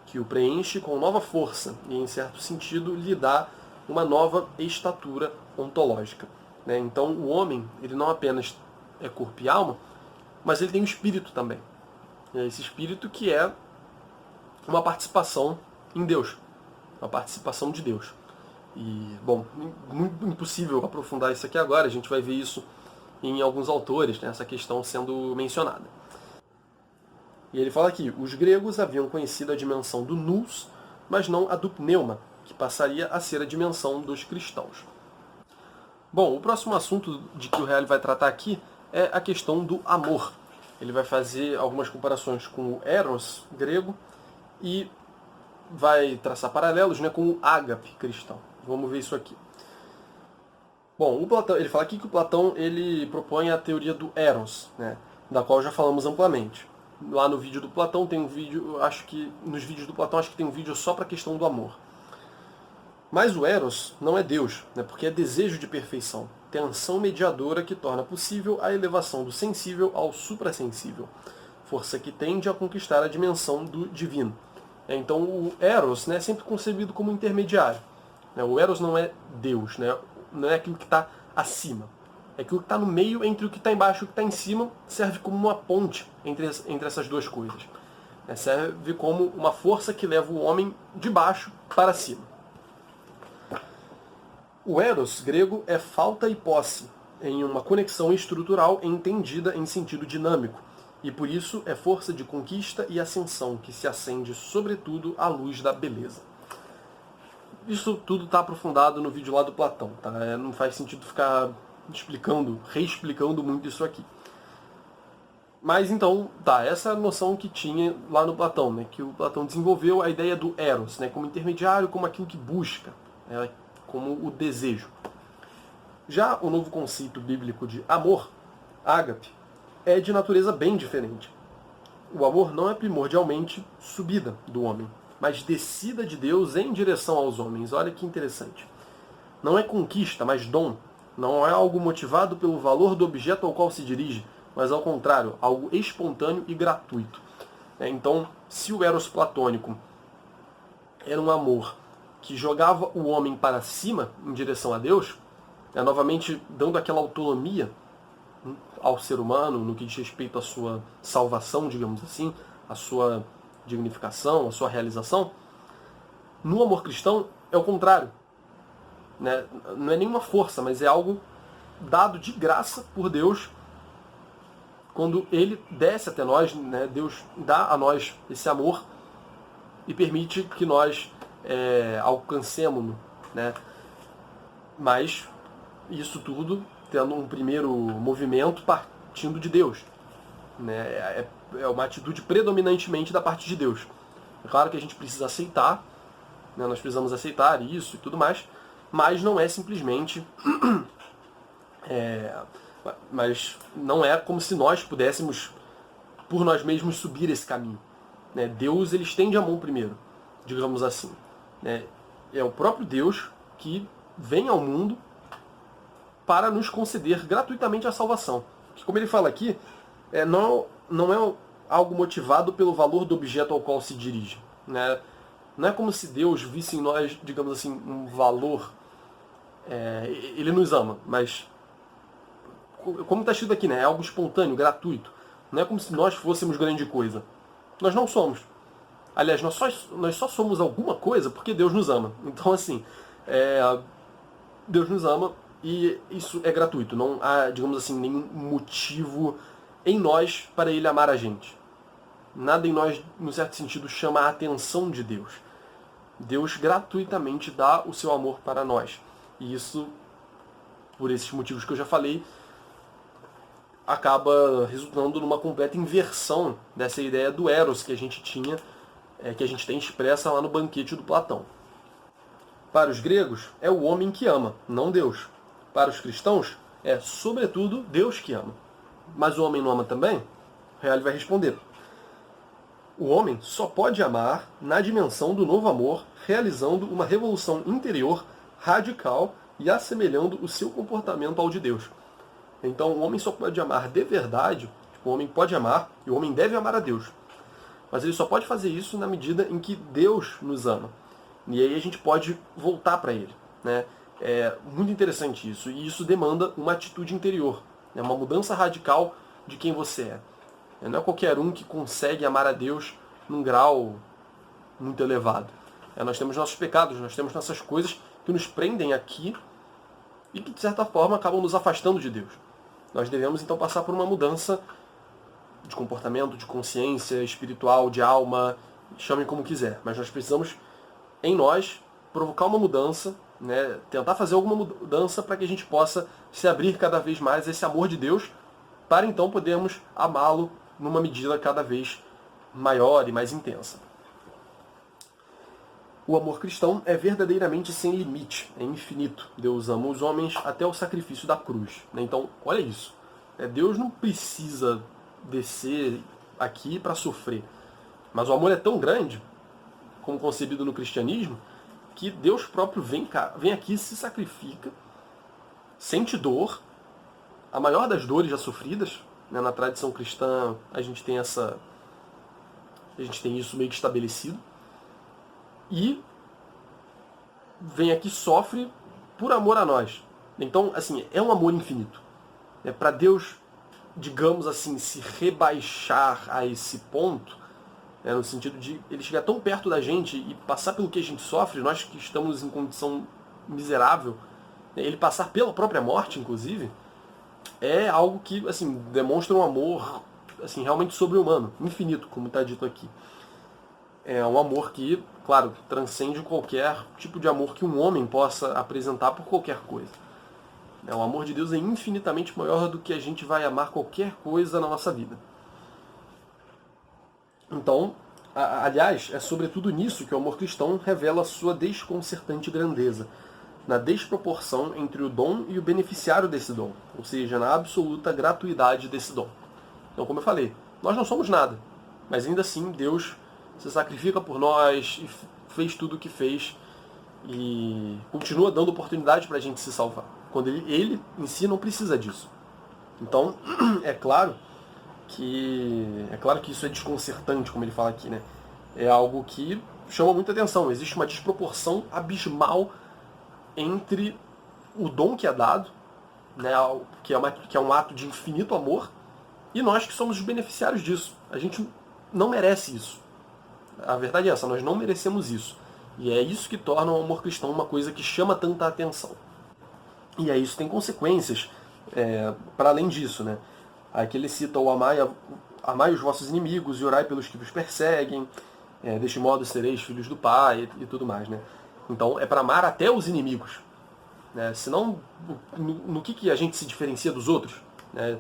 que o preenche com nova força e, em certo sentido, lhe dá uma nova estatura ontológica. Então, o homem, ele não apenas é corpo e alma, mas ele tem um espírito também. Esse espírito que é uma participação em Deus, uma participação de Deus. E, bom, impossível aprofundar isso aqui agora, a gente vai ver isso em alguns autores, essa questão sendo mencionada. E ele fala aqui, os gregos haviam conhecido a dimensão do nous, mas não a do pneuma, que passaria a ser a dimensão dos cristãos. Bom, o próximo assunto de que o Reale vai tratar aqui é a questão do amor. Ele vai fazer algumas comparações com o eros grego e vai traçar paralelos com o ágape cristão. Vamos ver isso aqui. Bom, o Platão, ele fala aqui que o Platão ele propõe a teoria do eros, da qual já falamos amplamente. Lá no vídeo do Platão tem um vídeo, acho que nos vídeos do Platão acho que tem um vídeo só para a questão do amor. Mas o eros não é Deus, porque é desejo de perfeição, tensão mediadora que torna possível a elevação do sensível ao suprassensível, força que tende a conquistar a dimensão do divino. Então o Eros, né, é sempre concebido como intermediário. O Eros não é Deus, né? Não é aquilo que está acima. É aquilo que está no meio entre o que está embaixo e o que está em cima, serve como uma ponte entre essas duas coisas. Serve como uma força que leva o homem de baixo para cima. O Eros grego é falta e posse, em uma conexão estrutural entendida em sentido dinâmico, e por isso é força de conquista e ascensão que se acende sobretudo à luz da beleza. Isso tudo está aprofundado no vídeo lá do Platão, tá? Não faz sentido ficar reexplicando muito isso aqui. Mas então, essa é a noção que tinha lá no Platão, né? Que o Platão desenvolveu a ideia do Eros, né? Como intermediário, como aquilo que busca, né? Como o desejo. Já o novo conceito bíblico de amor, ágape, é de natureza bem diferente. O amor não é primordialmente subida do homem, mas descida de Deus em direção aos homens. Olha que interessante. Não é conquista, mas dom. Não é algo motivado pelo valor do objeto ao qual se dirige, mas ao contrário, algo espontâneo e gratuito. Então, se o Eros platônico era um amor que jogava o homem para cima em direção a Deus, novamente dando aquela autonomia ao ser humano no que diz respeito à sua salvação, digamos assim, à sua dignificação, à sua realização, no amor cristão é o contrário. Né? Não é nenhuma força, mas é algo dado de graça por Deus quando Ele desce até nós, né? Deus dá a nós esse amor e permite que nós alcancemos-no, né? Mas isso tudo tendo um primeiro movimento partindo de Deus, né? É uma atitude predominantemente da parte de Deus. É claro que a gente precisa aceitar, né? Nós precisamos aceitar isso e tudo mais, mas não é simplesmente mas não é como se nós pudéssemos por nós mesmos subir esse caminho, né? Deus, ele estende a mão primeiro, digamos assim, né? É o próprio Deus que vem ao mundo para nos conceder gratuitamente a salvação. Que, como ele fala aqui, não é algo motivado pelo valor do objeto ao qual se dirige, né? Não é como se Deus visse em nós, digamos assim, um valor. Ele nos ama, mas como está escrito aqui, né? É algo espontâneo, gratuito. Não é como se nós fôssemos grande coisa. Nós não somos. Aliás, nós só somos alguma coisa porque Deus nos ama. Então, assim, Deus nos ama e isso é gratuito. Não há, digamos assim, nenhum motivo em nós para Ele amar a gente. Nada em nós, num certo sentido, chama a atenção de Deus. Deus gratuitamente dá o seu amor para nós. E isso, por esses motivos que eu já falei, acaba resultando numa completa inversão dessa ideia do Eros que a gente tinha, que a gente tem expressa lá no banquete do Platão. Para os gregos, é o homem que ama, não Deus. Para os cristãos, é sobretudo Deus que ama. Mas o homem não ama também? Reale vai responder. O homem só pode amar na dimensão do novo amor, realizando uma revolução interior radical e assemelhando o seu comportamento ao de Deus. Então o homem só pode amar de verdade, o homem pode amar e o homem deve amar a Deus. Mas ele só pode fazer isso na medida em que Deus nos ama. E aí a gente pode voltar para Ele, né? É muito interessante isso. E isso demanda uma atitude interior, né? Uma mudança radical de quem você é. Não é qualquer um que consegue amar a Deus num grau muito elevado. Nós temos nossos pecados, nós temos nossas coisas que nos prendem aqui e que, de certa forma, acabam nos afastando de Deus. Nós devemos, então, passar por uma mudança de comportamento, de consciência espiritual, de alma, chame como quiser. Mas nós precisamos, em nós, provocar uma mudança, né? Tentar fazer alguma mudança para que a gente possa se abrir cada vez mais a esse amor de Deus, para então podermos amá-lo numa medida cada vez maior e mais intensa. O amor cristão é verdadeiramente sem limite, é infinito. Deus ama os homens até o sacrifício da cruz. Então, olha isso. Deus não precisa descer aqui para sofrer. Mas o amor é tão grande, como concebido no cristianismo, que Deus próprio vem aqui, se sacrifica sente dor, a maior das dores já sofridas, né? Na tradição cristã a gente tem isso meio que estabelecido, e vem aqui, sofre por amor a nós. Então, assim, é um amor infinito. Para Deus, digamos assim, se rebaixar a esse ponto, no sentido de ele chegar tão perto da gente e passar pelo que a gente sofre, nós que estamos em condição miserável, ele passar pela própria morte, inclusive, é algo que, assim, demonstra um amor, assim, realmente sobre-humano, infinito, como está dito aqui. É um amor que, claro, transcende qualquer tipo de amor que um homem possa apresentar por qualquer coisa. O amor de Deus é infinitamente maior do que a gente vai amar qualquer coisa na nossa vida. Então, aliás, é sobretudo nisso que o amor cristão revela a sua desconcertante grandeza, na desproporção entre o dom e o beneficiário desse dom, ou seja, na absoluta gratuidade desse dom. Então, como eu falei, nós não somos nada, mas ainda assim Deus se sacrifica por nós e fez tudo o que fez e continua dando oportunidade para a gente se salvar, quando ele em si não precisa disso. Então, é claro que isso é desconcertante, como ele fala aqui, né? É algo que chama muita atenção. Existe uma desproporção abismal entre o dom que é dado, né, que é um ato de infinito amor, e nós que somos os beneficiários disso. A gente não merece isso. A verdade é essa, nós não merecemos isso. E é isso que torna o amor cristão uma coisa que chama tanta atenção. E aí isso tem consequências para além disso, né? Aqui ele cita o amai os vossos inimigos e orai pelos que vos perseguem, deste modo sereis filhos do Pai e tudo mais, né? Então é para amar até os inimigos, né? Senão, no que a gente se diferencia dos outros, né?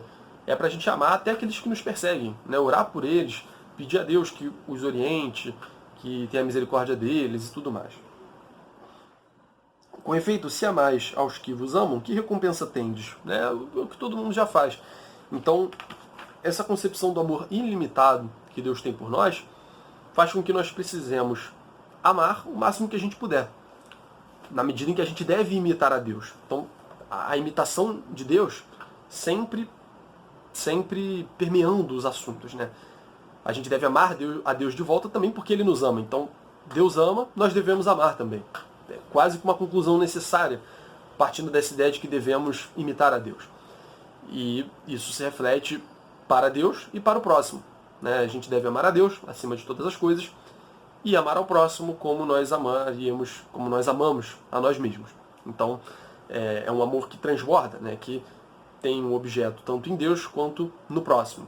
É para a gente amar até aqueles que nos perseguem, né? Orar por eles, pedir a Deus que os oriente, que tenha misericórdia deles e tudo mais. Com efeito, se amais aos que vos amam, que recompensa tendes? É o que todo mundo já faz. Então, essa concepção do amor ilimitado que Deus tem por nós faz com que nós precisemos amar o máximo que a gente puder, na medida em que a gente deve imitar a Deus. Então, a imitação de Deus sempre permeando os assuntos, né? A gente deve amar a Deus de volta também porque Ele nos ama. Então, Deus ama, nós devemos amar também. É quase que uma conclusão necessária, partindo dessa ideia de que devemos imitar a Deus. E isso se reflete para Deus e para o próximo, né? A gente deve amar a Deus acima de todas as coisas e amar ao próximo como nós amamos a nós mesmos. Então, é um amor que transborda, né? Que tem um objeto tanto em Deus quanto no próximo.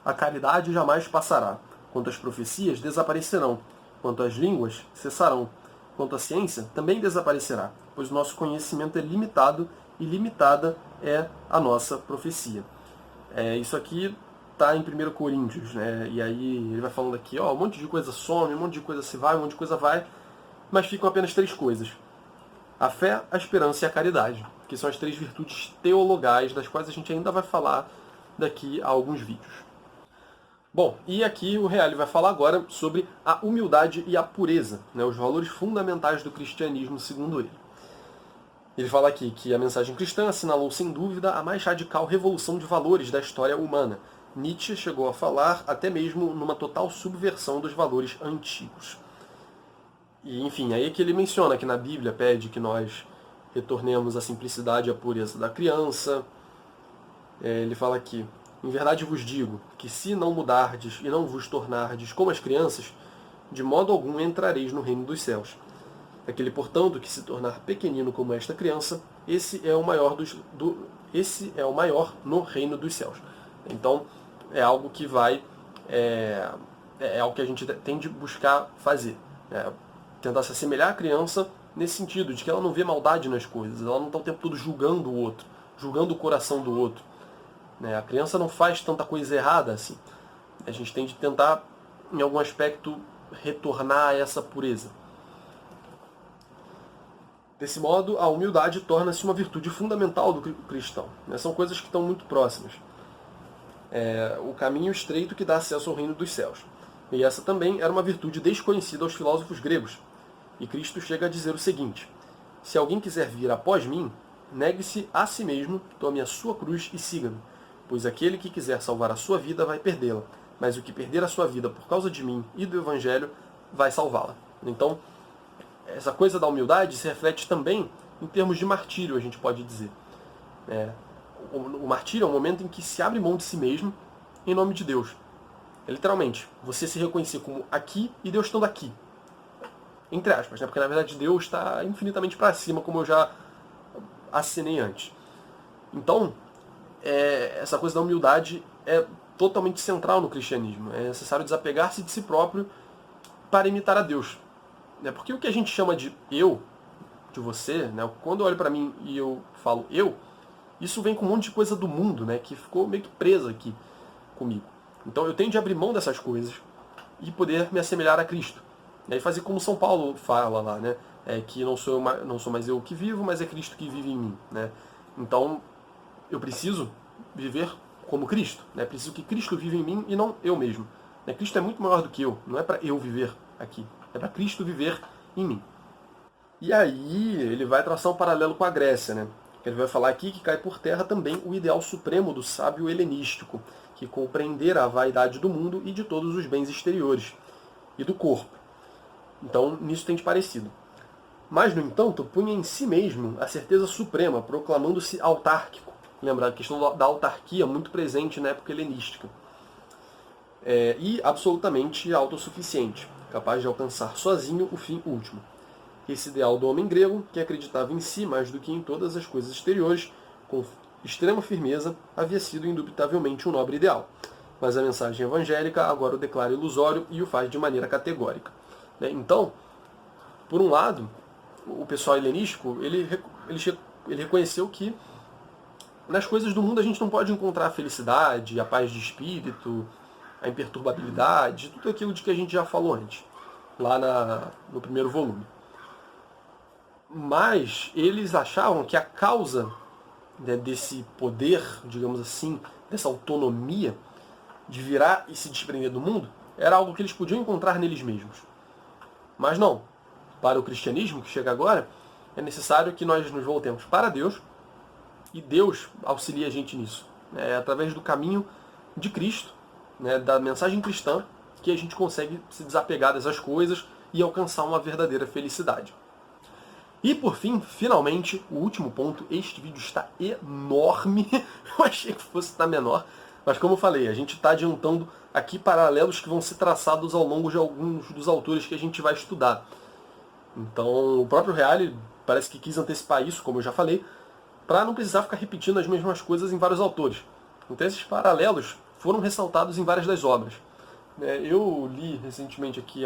A caridade jamais passará, quanto as profecias desaparecerão, quanto as línguas cessarão, quanto a ciência também desaparecerá, pois o nosso conhecimento é limitado e limitada é a nossa profecia. Isso aqui está em 1 Coríntios, né? E aí ele vai falando aqui, um monte de coisa some, um monte de coisa se vai, um monte de coisa vai, mas ficam apenas 3 coisas. A fé, a esperança e a caridade, que são as 3 virtudes teologais, das quais a gente ainda vai falar daqui a alguns vídeos. Bom, e aqui o Reale vai falar agora sobre a humildade e a pureza, né, os valores fundamentais do cristianismo, segundo ele. Ele fala aqui que a mensagem cristã assinalou sem dúvida a mais radical revolução de valores da história humana. Nietzsche chegou a falar até mesmo numa total subversão dos valores antigos. E, enfim, aí é que ele menciona que na Bíblia pede que nós retornemos à simplicidade e à pureza da criança. Ele fala aqui: em verdade vos digo que se não mudardes e não vos tornardes como as crianças, de modo algum entrareis no reino dos céus. Aquele, portanto, que se tornar pequenino como esta criança, esse é o maior no reino dos céus. Então, é algo que é algo que a gente tem de buscar fazer. Tentar se assemelhar à criança nesse sentido, de que ela não vê maldade nas coisas, ela não está o tempo todo julgando o outro, julgando o coração do outro. A criança não faz tanta coisa errada assim. A gente tem de tentar, em algum aspecto, retornar a essa pureza. Desse modo, a humildade torna-se uma virtude fundamental do cristão. São coisas que estão muito próximas. O caminho estreito que dá acesso ao reino dos céus. E essa também era uma virtude desconhecida aos filósofos gregos. E Cristo chega a dizer o seguinte: se alguém quiser vir após mim, negue-se a si mesmo, tome a sua cruz e siga-me. Pois aquele que quiser salvar a sua vida vai perdê-la, mas o que perder a sua vida por causa de mim e do Evangelho vai salvá-la. Então, essa coisa da humildade se reflete também em termos de martírio, a gente pode dizer. O martírio é um momento em que se abre mão de si mesmo em nome de Deus. É literalmente, você se reconhecer como aqui e Deus estando aqui. Entre aspas, né? Porque na verdade Deus está infinitamente para cima, como eu já assinei antes. Então, essa coisa da humildade é totalmente central no cristianismo. É necessário desapegar-se de si próprio para imitar a Deus. Porque o que a gente chama de eu, de você, né? Quando eu olho para mim e eu falo eu, isso vem com um monte de coisa do mundo, né? Que ficou meio que presa aqui comigo. Então eu tenho de abrir mão dessas coisas e poder me assemelhar a Cristo. E fazer como São Paulo fala lá, né? Que não sou mais eu que vivo, mas é Cristo que vive em mim, né? Então eu preciso viver como Cristo, né? Preciso que Cristo viva em mim e não eu mesmo. Cristo é muito maior do que eu, não é para eu viver aqui, é para Cristo viver em mim. E aí ele vai traçar um paralelo com a Grécia, né? Ele vai falar aqui que cai por terra também o ideal supremo do sábio helenístico, que compreendera a vaidade do mundo e de todos os bens exteriores, e do corpo. Então, nisso tem de parecido. Mas, no entanto, punha em si mesmo a certeza suprema, proclamando-se autárquico. Lembra, a questão da autarquia muito presente na época helenística. E absolutamente autossuficiente, capaz de alcançar sozinho o fim último. Esse ideal do homem grego, que acreditava em si mais do que em todas as coisas exteriores, com extrema firmeza, havia sido indubitavelmente um nobre ideal. Mas a mensagem evangélica agora o declara ilusório e o faz de maneira categórica. Então, por um lado, o pessoal helenístico, ele reconheceu que nas coisas do mundo a gente não pode encontrar a felicidade, a paz de espírito, a imperturbabilidade, tudo aquilo de que a gente já falou antes, lá no primeiro volume. Mas eles achavam que a causa, né, desse poder, digamos assim, dessa autonomia de virar e se desprender do mundo, era algo que eles podiam encontrar neles mesmos. Mas não. Para o cristianismo, que chega agora, é necessário que nós nos voltemos para Deus e Deus auxilia a gente nisso. É através do caminho de Cristo, né, da mensagem cristã, que a gente consegue se desapegar dessas coisas e alcançar uma verdadeira felicidade. E por fim, finalmente, o último ponto. Este vídeo está enorme. Eu achei que fosse estar menor. Mas como eu falei, a gente está adiantando aqui paralelos que vão ser traçados ao longo de alguns dos autores que a gente vai estudar. Então, o próprio Reale parece que quis antecipar isso, como eu já falei, para não precisar ficar repetindo as mesmas coisas em vários autores. Então, esses paralelos foram ressaltados em várias das obras. Eu li recentemente aqui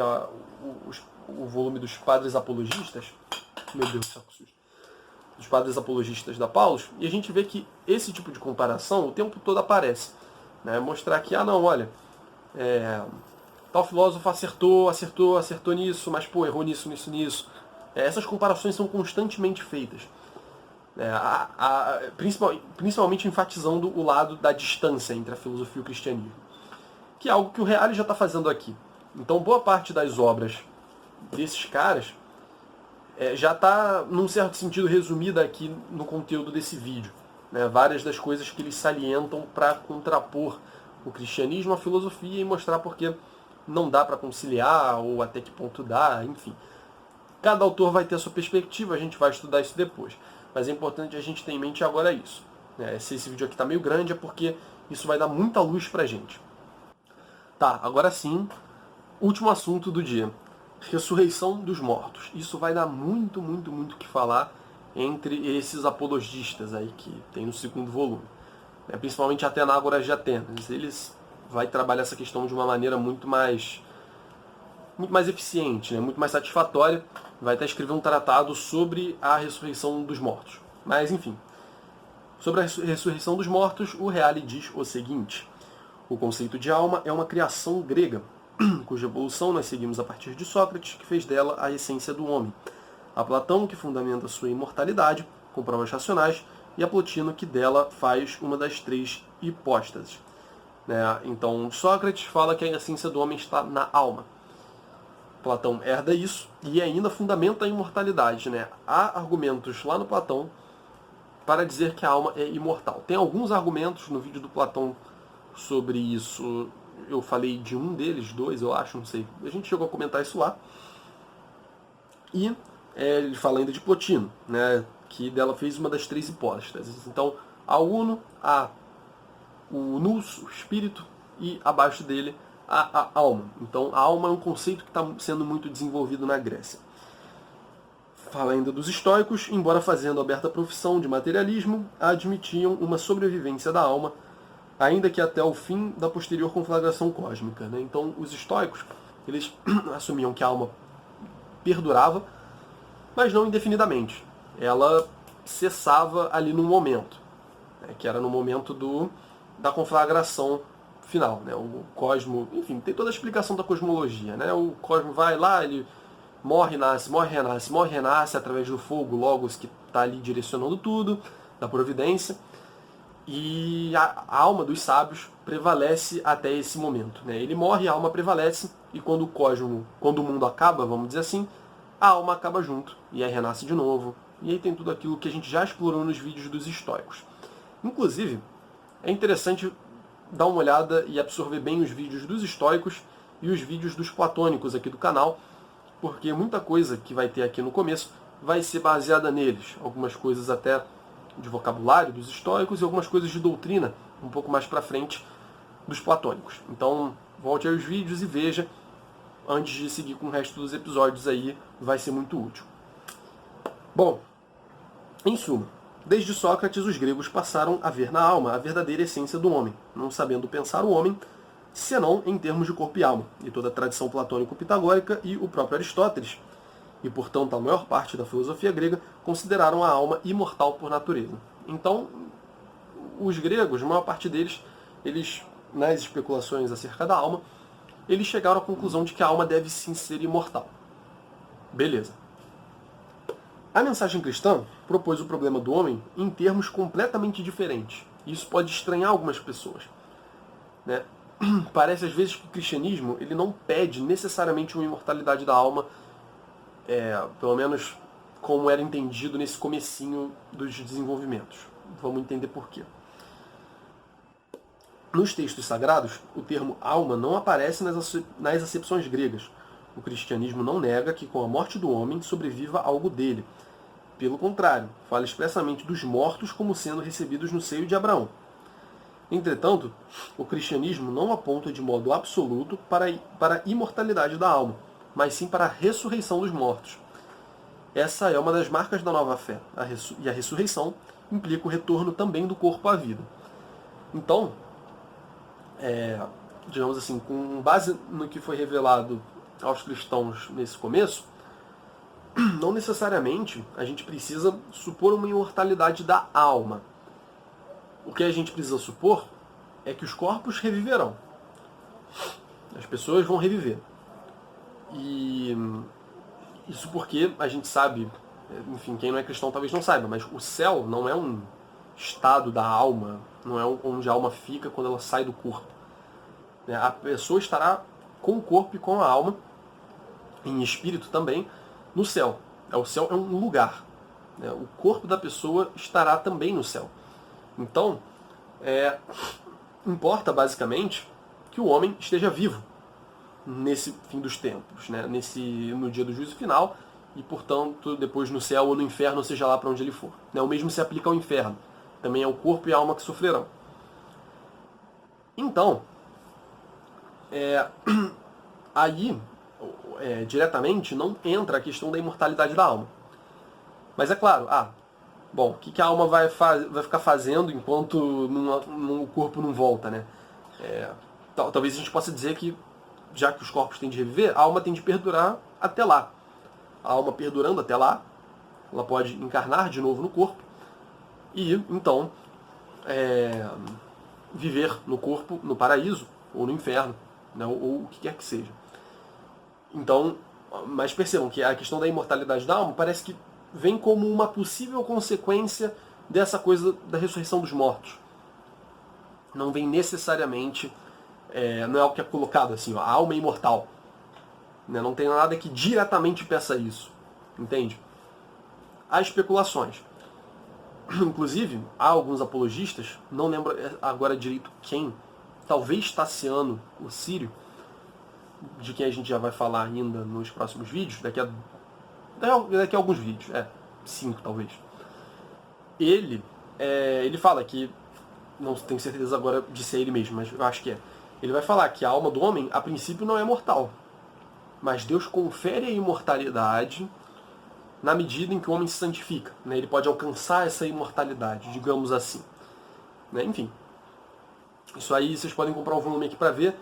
o volume dos Padres Apologistas. Meu Deus, saco sujo. Dos Padres Apologistas da Paulus, e a gente vê que esse tipo de comparação o tempo todo aparece. Mostrar que, não, olha, tal filósofo acertou nisso, mas errou nisso. Essas comparações são constantemente feitas. Principalmente enfatizando o lado da distância entre a filosofia e o cristianismo. Que é algo que o Reale já está fazendo aqui. Então, boa parte das obras desses caras já está, num certo sentido, resumida aqui no conteúdo desse vídeo. Várias das coisas que eles salientam para contrapor o cristianismo à filosofia e mostrar porque não dá para conciliar, ou até que ponto dá, enfim. Cada autor vai ter a sua perspectiva, a gente vai estudar isso depois. Mas é importante a gente ter em mente agora isso. Se esse vídeo aqui está meio grande é porque isso vai dar muita luz para a gente. Tá, agora sim, último assunto do dia. Ressurreição dos mortos. Isso vai dar muito o que falar entre esses apologistas aí que tem no segundo volume. Principalmente Atenágoras de Atenas. Eles vai trabalhar essa questão de uma maneira muito mais eficiente, muito mais satisfatória. Vai até escrever um tratado sobre a ressurreição dos mortos. Mas, enfim. Sobre a ressurreição dos mortos, o Reale diz o seguinte. O conceito de alma é uma criação grega, cuja evolução nós seguimos a partir de Sócrates, que fez dela a essência do homem. A Platão, que fundamenta sua imortalidade, com provas racionais, e a Plotino, que dela faz uma das três hipóstases. Então, Sócrates fala que a essência do homem está na alma. Platão herda isso e ainda fundamenta a imortalidade. Há argumentos lá no Platão para dizer que a alma é imortal. Tem alguns argumentos no vídeo do Platão sobre isso. Eu falei de um deles, dois eu acho, não sei. A gente chegou a comentar isso lá. E ele fala ainda de Plotino, né, que dela fez uma das 3 hipóstases. Então, a uno, o nous, o espírito, e abaixo dele a alma. Então, a alma é um conceito que está sendo muito desenvolvido na Grécia. Fala ainda dos estoicos, embora fazendo aberta profissão de materialismo, admitiam uma sobrevivência da alma, ainda que até o fim da posterior conflagração cósmica, né? Então, os estoicos, eles assumiam que a alma perdurava, mas não indefinidamente. Ela cessava ali no momento, né? Que era no momento da conflagração final, né? O cosmo, enfim, tem toda a explicação da cosmologia, né? O cosmo vai lá, ele morre, nasce, morre, renasce, morre, renasce através do fogo, Logos, que está ali direcionando tudo, da providência. E a alma dos sábios prevalece até esse momento, né? Ele morre, a alma prevalece, e quando o mundo acaba, vamos dizer assim, a alma acaba junto, e aí renasce de novo. E aí tem tudo aquilo que a gente já explorou nos vídeos dos estoicos. Inclusive, é interessante dar uma olhada e absorver bem os vídeos dos estoicos e os vídeos dos platônicos aqui do canal, porque muita coisa que vai ter aqui no começo vai ser baseada neles. Algumas coisas até de vocabulário dos estoicos e algumas coisas de doutrina, um pouco mais para frente, dos platônicos. Então, volte aos vídeos e veja, antes de seguir com o resto dos episódios aí, vai ser muito útil. Bom, em suma, desde Sócrates os gregos passaram a ver na alma a verdadeira essência do homem, não sabendo pensar o homem, senão em termos de corpo e alma, e toda a tradição platônico-pitagórica e o próprio Aristóteles, e portanto a maior parte da filosofia grega, consideraram a alma imortal por natureza. Então, os gregos, a maior parte deles, nas especulações acerca da alma, eles chegaram à conclusão de que a alma deve sim ser imortal. Beleza. A mensagem cristã propôs o problema do homem em termos completamente diferentes. Isso pode estranhar algumas pessoas, né? Parece às vezes que o cristianismo ele não pede necessariamente uma imortalidade da alma, pelo menos como era entendido nesse comecinho dos desenvolvimentos. Vamos entender por quê. Nos textos sagrados, o termo alma não aparece nas acepções gregas. O cristianismo não nega que com a morte do homem sobreviva algo dele. Pelo contrário, fala expressamente dos mortos como sendo recebidos no seio de Abraão. Entretanto, o cristianismo não aponta de modo absoluto para a imortalidade da alma, mas sim para a ressurreição dos mortos. Essa é uma das marcas da nova fé, e a ressurreição implica o retorno também do corpo à vida. Então, digamos assim, com base no que foi revelado aos cristãos nesse começo, não necessariamente a gente precisa supor uma imortalidade da alma. O que a gente precisa supor é que os corpos reviverão. As pessoas vão reviver. E isso porque a gente sabe, enfim, quem não é cristão talvez não saiba, mas o céu não é um estado da alma, não é onde a alma fica quando ela sai do corpo. A pessoa estará com o corpo e com a alma, em espírito também, no céu. O céu é um lugar. O corpo da pessoa estará também no céu. Então, importa basicamente que o homem esteja vivo nesse fim dos tempos, né? No dia do juízo final, e portanto depois no céu ou no inferno, seja lá para onde ele for. O mesmo se aplica ao inferno. Também é o corpo e a alma que sofrerão. Então, aí, diretamente, não entra a questão da imortalidade da alma. Mas é claro, o que a alma vai ficar fazendo enquanto o corpo não volta, né? Talvez a gente possa dizer que, já que os corpos têm de reviver, a alma tem de perdurar até lá. A alma perdurando até lá, ela pode encarnar de novo no corpo e, então, viver no corpo, no paraíso ou no inferno, né? Ou o que quer que seja. Então, mas percebam que a questão da imortalidade da alma parece que vem como uma possível consequência dessa coisa da ressurreição dos mortos. Não vem necessariamente, não é algo que é colocado assim, a alma é imortal. Né? Não tem nada que diretamente peça isso. Entende? Há especulações. Inclusive, há alguns apologistas, não lembro agora direito quem, talvez Taciano, o sírio, de quem a gente já vai falar ainda nos próximos vídeos, daqui a alguns vídeos, 5 talvez. Ele fala que, não tenho certeza agora de ser ele mesmo, mas eu acho que é. Ele vai falar que a alma do homem, a princípio, não é mortal. Mas Deus confere a imortalidade na medida em que o homem se santifica. Né? Ele pode alcançar essa imortalidade, digamos assim. Né? Enfim. Isso aí vocês podem comprar um volume aqui para ver.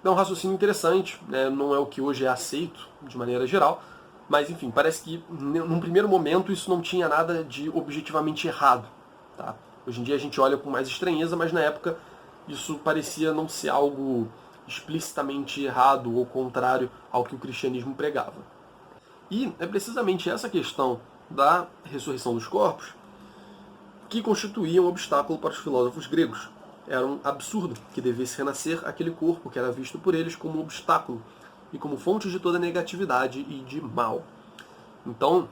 É um raciocínio interessante, né? Não é o que hoje é aceito de maneira geral, mas enfim, parece que num primeiro momento isso não tinha nada de objetivamente errado. Tá? Hoje em dia a gente olha com mais estranheza, mas na época isso parecia não ser algo explicitamente errado ou contrário ao que o cristianismo pregava. E é precisamente essa questão da ressurreição dos corpos que constituía um obstáculo para os filósofos gregos. Era um absurdo que devesse renascer aquele corpo que era visto por eles como um obstáculo e como fonte de toda negatividade e de mal. Então,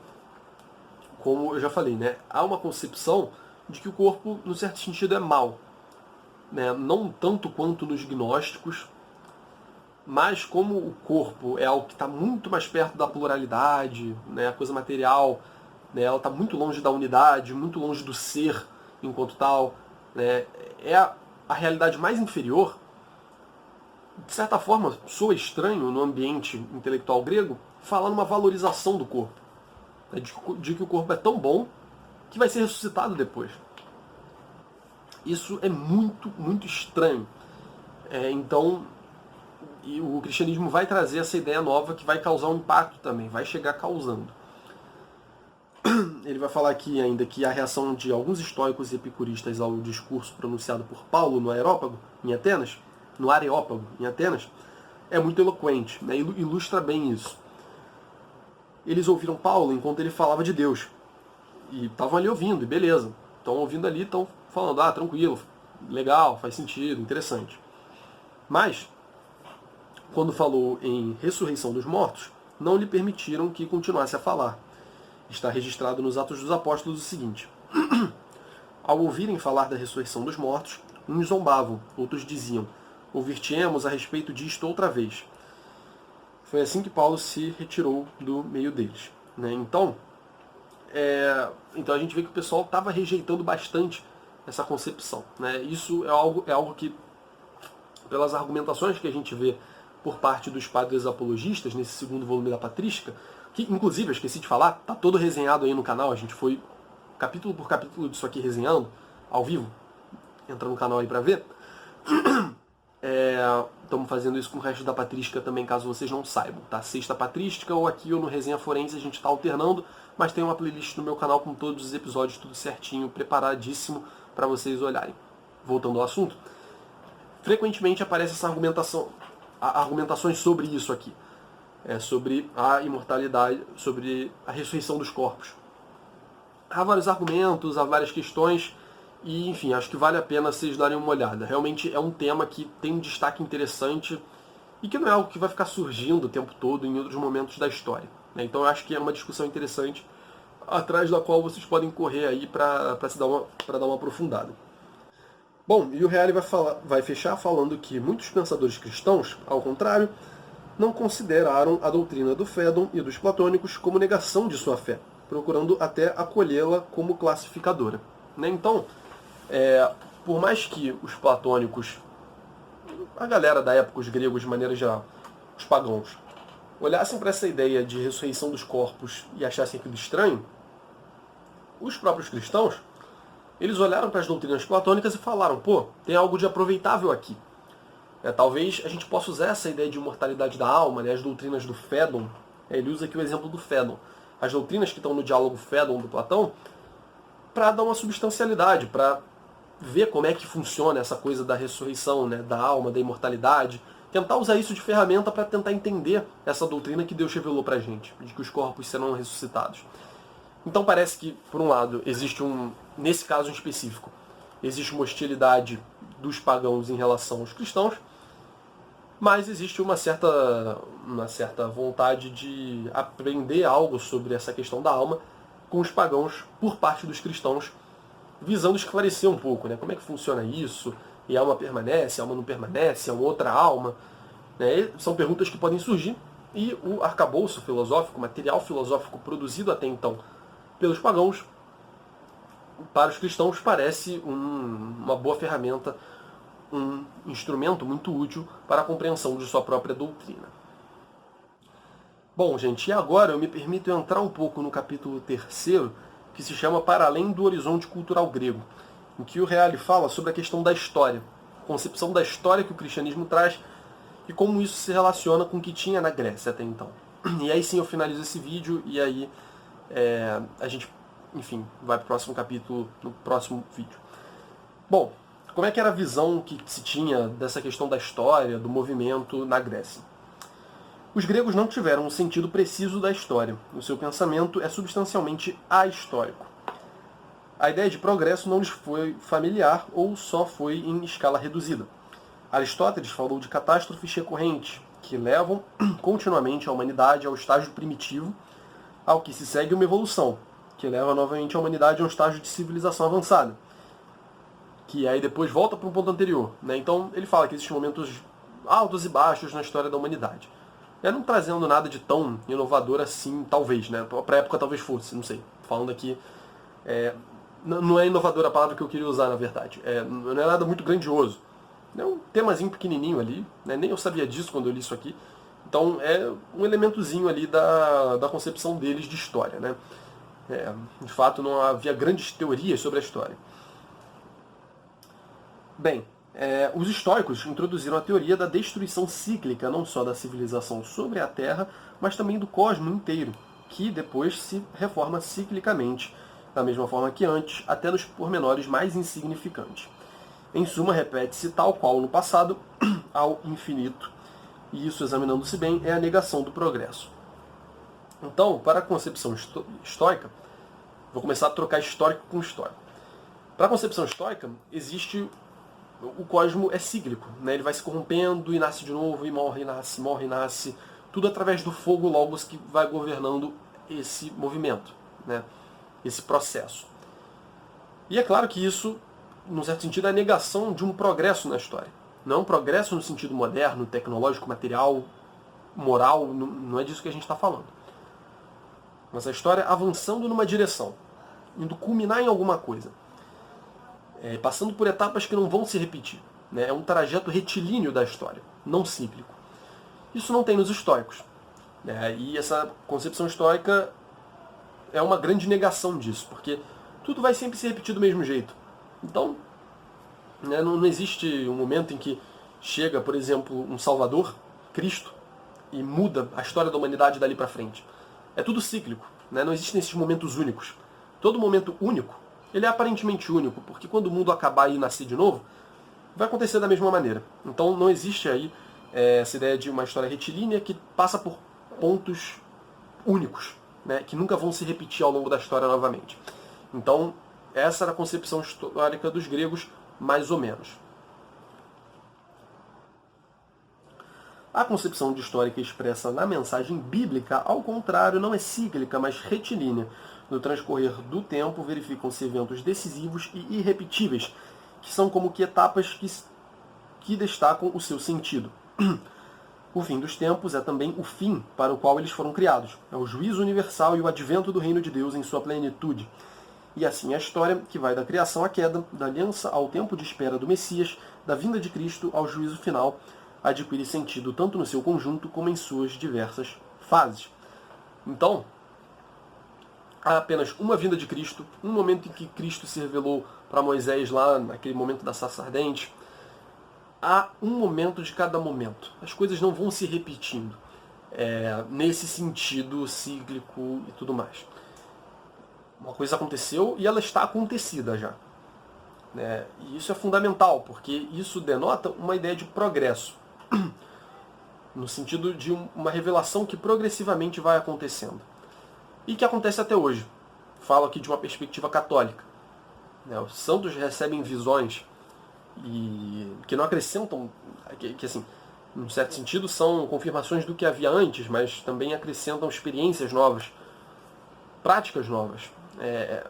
como eu já falei, né, há uma concepção de que o corpo, no certo sentido, é mal. Né? Não tanto quanto nos gnósticos, mas como o corpo é algo que está muito mais perto da pluralidade, né, a coisa material, né, ela está muito longe da unidade, muito longe do ser enquanto tal, né, é a realidade mais inferior. De certa forma, soa estranho no ambiente intelectual grego falar numa valorização do corpo, né, de que o corpo é tão bom que vai ser ressuscitado depois. Isso é muito, muito estranho. Então, e o cristianismo vai trazer essa ideia nova que vai causar um impacto também, vai chegar causando. Ele vai falar aqui ainda que a reação de alguns estoicos e epicuristas ao discurso pronunciado por Paulo no Areópago, em Atenas, é muito eloquente, né? Ilustra bem isso. Eles ouviram Paulo enquanto ele falava de Deus. E estavam ali ouvindo, e beleza. Estão ouvindo ali, estão falando, tranquilo, legal, faz sentido, interessante. Mas, quando falou em ressurreição dos mortos, não lhe permitiram que continuasse a falar. Está registrado nos Atos dos Apóstolos o seguinte: ao ouvirem falar da ressurreição dos mortos, uns zombavam, outros diziam, ouvir-te-emos a respeito disto outra vez. Foi assim que Paulo se retirou do meio deles. Né? Então a gente vê que o pessoal estava rejeitando bastante essa concepção. Né? Isso é algo que, pelas argumentações que a gente vê por parte dos padres apologistas, nesse segundo volume da Patrística, que inclusive, eu esqueci de falar, está todo resenhado aí no canal, a gente foi capítulo por capítulo disso aqui resenhando, ao vivo, entra no canal aí para ver. Estamos fazendo isso com o resto da Patrística também, caso vocês não saibam, tá? Sexta Patrística ou aqui ou no Resenha Forense a gente está alternando, mas tem uma playlist no meu canal com todos os episódios, tudo certinho, preparadíssimo para vocês olharem. Voltando ao assunto, frequentemente aparece essa argumentações sobre isso aqui. Sobre a imortalidade, sobre a ressurreição dos corpos. Há vários argumentos, há várias questões, e enfim, acho que vale a pena vocês darem uma olhada. Realmente é um tema que tem um destaque interessante e que não é algo que vai ficar surgindo o tempo todo em outros momentos da história. Né? Então eu acho que é uma discussão interessante, atrás da qual vocês podem correr aí para dar uma aprofundada. Bom, e o Reale vai fechar falando que muitos pensadores cristãos, ao contrário, não consideraram a doutrina do Fédon e dos platônicos como negação de sua fé, procurando até acolhê-la como classificadora. Né? Então, por mais que os platônicos, a galera da época, os gregos de maneira geral, os pagãos, olhassem para essa ideia de ressurreição dos corpos e achassem aquilo estranho, os próprios cristãos, eles olharam para as doutrinas platônicas e falaram, tem algo de aproveitável aqui. Talvez a gente possa usar essa ideia de imortalidade da alma, né, as doutrinas do Fédon, ele usa aqui o exemplo do Fédon, as doutrinas que estão no diálogo Fédon do Platão, para dar uma substancialidade, para ver como é que funciona essa coisa da ressurreição, né, da alma, da imortalidade, tentar usar isso de ferramenta para tentar entender essa doutrina que Deus revelou para a gente, de que os corpos serão ressuscitados. Então parece que, por um lado, existe nesse caso em específico, existe uma hostilidade dos pagãos em relação aos cristãos, mas existe uma certa vontade de aprender algo sobre essa questão da alma com os pagãos por parte dos cristãos, visando esclarecer um pouco, né? Como é que funciona isso? E a alma permanece, a alma não permanece, é uma outra alma? Né? São perguntas que podem surgir, e o arcabouço filosófico, o material filosófico produzido até então pelos pagãos, para os cristãos parece uma boa ferramenta, um instrumento muito útil para a compreensão de sua própria doutrina. Bom, gente, e agora eu me permito entrar um pouco no capítulo 3º, que se chama Para Além do Horizonte Cultural Grego, em que o Reale fala sobre a questão da história, a concepção da história que o cristianismo traz e como isso se relaciona com o que tinha na Grécia até então. E aí sim eu finalizo esse vídeo e aí a gente, enfim, vai para o próximo capítulo no próximo vídeo. Bom, como é que era a visão que se tinha dessa questão da história, do movimento na Grécia? Os gregos não tiveram um sentido preciso da história. O seu pensamento é substancialmente ahistórico. A ideia de progresso não lhes foi familiar ou só foi em escala reduzida. Aristóteles falou de catástrofes recorrentes, que levam continuamente a humanidade ao estágio primitivo, ao que se segue uma evolução, que leva novamente a humanidade a um estágio de civilização avançada, que aí depois volta para um ponto anterior. Né? Então ele fala que existem momentos altos e baixos na história da humanidade. Não trazendo nada de tão inovador assim, talvez, né? Para a época talvez fosse, não sei. Falando aqui, não é inovador a palavra que eu queria usar, na verdade. Não é nada muito grandioso. É um temazinho pequenininho ali, né? Nem eu sabia disso quando eu li isso aqui. Então é um elementozinho ali da concepção deles de história, né? De fato não havia grandes teorias sobre a história. Bem, os estoicos introduziram a teoria da destruição cíclica, não só da civilização sobre a Terra, mas também do cosmo inteiro, que depois se reforma ciclicamente, da mesma forma que antes, até nos pormenores mais insignificantes. Em suma, repete-se tal qual no passado, ao infinito, e isso, examinando-se bem, é a negação do progresso. Então, para a concepção estoica, vou começar a trocar histórico com histórico. Para a concepção estoica, existe o cosmo é cíclico, né? Ele vai se corrompendo e nasce de novo, e morre e nasce, tudo através do fogo logos que vai governando esse movimento, né? Esse processo. E é claro que isso, num certo sentido, é a negação de um progresso na história. Não é um progresso no sentido moderno, tecnológico, material, moral, não é disso que a gente está falando. Mas a história avançando numa direção, indo culminar em alguma coisa. Passando por etapas que não vão se repetir. Né? É um trajeto retilíneo da história, não cíclico. Isso não tem nos estoicos. Né? E essa concepção estoica é uma grande negação disso, porque tudo vai sempre se repetir do mesmo jeito. Então, né, não existe um momento em que chega, por exemplo, um Salvador, Cristo, e muda a história da humanidade dali para frente. É tudo cíclico. Né? Não existem esses momentos únicos. Todo momento único, ele é aparentemente único, porque quando o mundo acabar e nascer de novo, vai acontecer da mesma maneira. Então não existe aí essa ideia de uma história retilínea que passa por pontos únicos, né, que nunca vão se repetir ao longo da história novamente. Então essa era a concepção histórica dos gregos, mais ou menos. A concepção de história expressa na mensagem bíblica, ao contrário, não é cíclica, mas retilínea. No transcorrer do tempo, verificam-se eventos decisivos e irrepetíveis, que são como que etapas que destacam o seu sentido. O fim dos tempos é também o fim para o qual eles foram criados. É o juízo universal e o advento do reino de Deus em sua plenitude. E assim a história, que vai da criação à queda, da aliança ao tempo de espera do Messias, da vinda de Cristo ao juízo final, adquire sentido tanto no seu conjunto como em suas diversas fases. Então, há apenas uma vinda de Cristo, um momento em que Cristo se revelou para Moisés lá, naquele momento da sarça ardente. Há um momento de cada momento. As coisas não vão se repetindo nesse sentido cíclico e tudo mais. Uma coisa aconteceu e ela está acontecida já. E isso é fundamental, porque isso denota uma ideia de progresso. No sentido de uma revelação que progressivamente vai acontecendo. E que acontece até hoje. Falo aqui de uma perspectiva católica. Os santos recebem visões e que não acrescentam, que assim, num certo sentido são confirmações do que havia antes, mas também acrescentam experiências novas. práticas novas,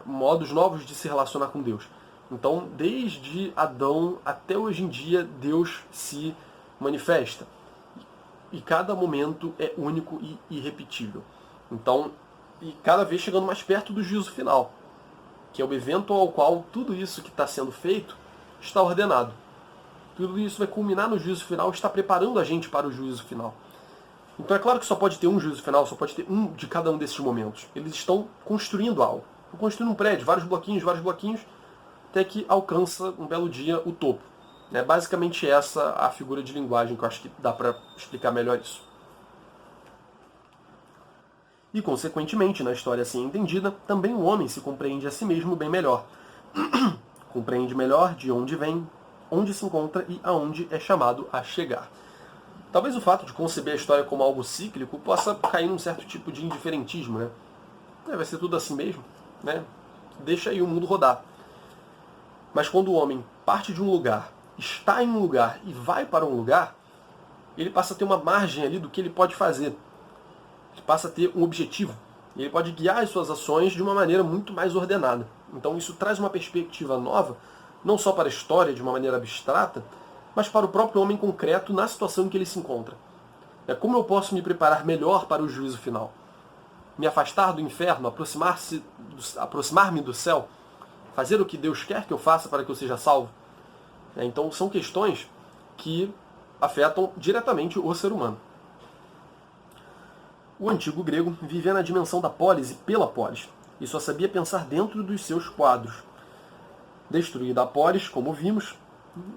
modos novos de se relacionar com Deus. Então, desde Adão até hoje em dia, Deus se manifesta. E cada momento é único e irrepetível. Então, e cada vez chegando mais perto do juízo final, que é o evento ao qual tudo isso que está sendo feito está ordenado. Tudo isso vai culminar no juízo final, está preparando a gente para o juízo final. Então é claro que só pode ter um juízo final, só pode ter um de cada um desses momentos. Eles estão construindo algo. Estão construindo um prédio, vários bloquinhos, até que alcança um belo dia o topo. É basicamente essa a figura de linguagem que eu acho que dá para explicar melhor isso. E, consequentemente, na história assim entendida, também o homem se compreende a si mesmo bem melhor. Compreende melhor de onde vem, onde se encontra e aonde é chamado a chegar. Talvez o fato de conceber a história como algo cíclico possa cair num certo tipo de indiferentismo, né? Vai ser tudo assim mesmo, né? Deixa aí o mundo rodar. Mas quando o homem parte de um lugar, está em um lugar e vai para um lugar, ele passa a ter uma margem ali do que ele pode fazer. Ele passa a ter um objetivo. E ele pode guiar as suas ações de uma maneira muito mais ordenada. Então isso traz uma perspectiva nova, não só para a história de uma maneira abstrata, mas para o próprio homem concreto na situação em que ele se encontra. Como eu posso me preparar melhor para o juízo final? Me afastar do inferno, aproximar-me do céu? Fazer o que Deus quer que eu faça para que eu seja salvo? Então são questões que afetam diretamente o ser humano. O antigo grego vivia na dimensão da polis e pela polis, e só sabia pensar dentro dos seus quadros. Destruída a polis, como vimos,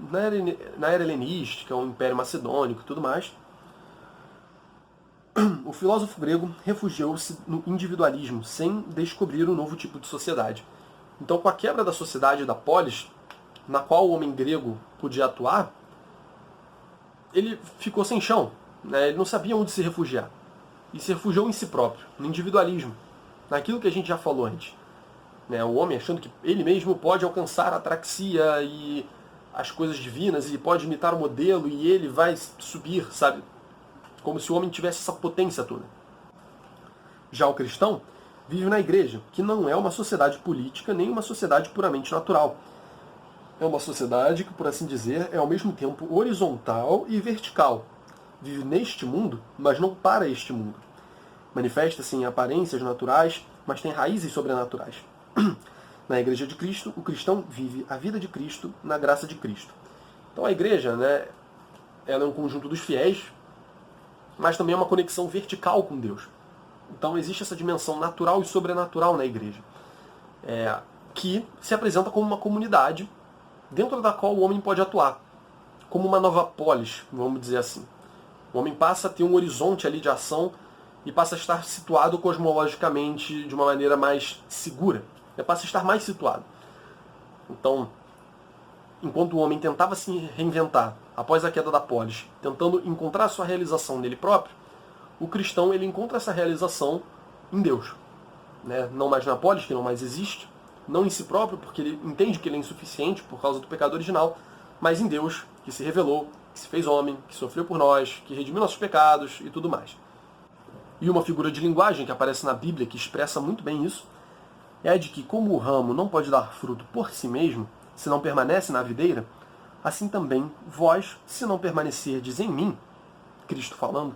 na era helenística, o Império Macedônico e tudo mais, o filósofo grego refugiou-se no individualismo, sem descobrir um novo tipo de sociedade. Então, com a quebra da sociedade da polis, na qual o homem grego podia atuar, ele ficou sem chão, né? Ele não sabia onde se refugiar. E se refugiou em si próprio, no individualismo, naquilo que a gente já falou antes. O homem achando que ele mesmo pode alcançar a atraxia e as coisas divinas, e pode imitar o modelo, e ele vai subir, sabe? Como se o homem tivesse essa potência toda. Já o cristão vive na igreja, que não é uma sociedade política, nem uma sociedade puramente natural. É uma sociedade que, por assim dizer, é ao mesmo tempo horizontal e vertical. Vive neste mundo, mas não para este mundo. Manifesta-se em aparências naturais, mas tem raízes sobrenaturais. Na Igreja de Cristo, o cristão vive a vida de Cristo na graça de Cristo. Então a igreja, ela é um conjunto dos fiéis, mas também é uma conexão vertical com Deus. Então existe essa dimensão natural e sobrenatural na igreja, que se apresenta como uma comunidade dentro da qual o homem pode atuar, como uma nova polis, vamos dizer assim. O homem passa a ter um horizonte ali de ação e passa a estar situado cosmologicamente de uma maneira mais segura. Passa a estar mais situado. Então, enquanto o homem tentava se reinventar após a queda da polis, tentando encontrar a sua realização nele próprio, o cristão ele encontra essa realização em Deus. Não mais na polis, que não mais existe, não em si próprio, porque ele entende que ele é insuficiente por causa do pecado original, mas em Deus, que se revelou, que se fez homem, que sofreu por nós, que redimiu nossos pecados e tudo mais. E uma figura de linguagem que aparece na Bíblia que expressa muito bem isso, é a de que, como o ramo não pode dar fruto por si mesmo, se não permanece na videira, assim também vós, se não permanecerdes em mim, Cristo falando,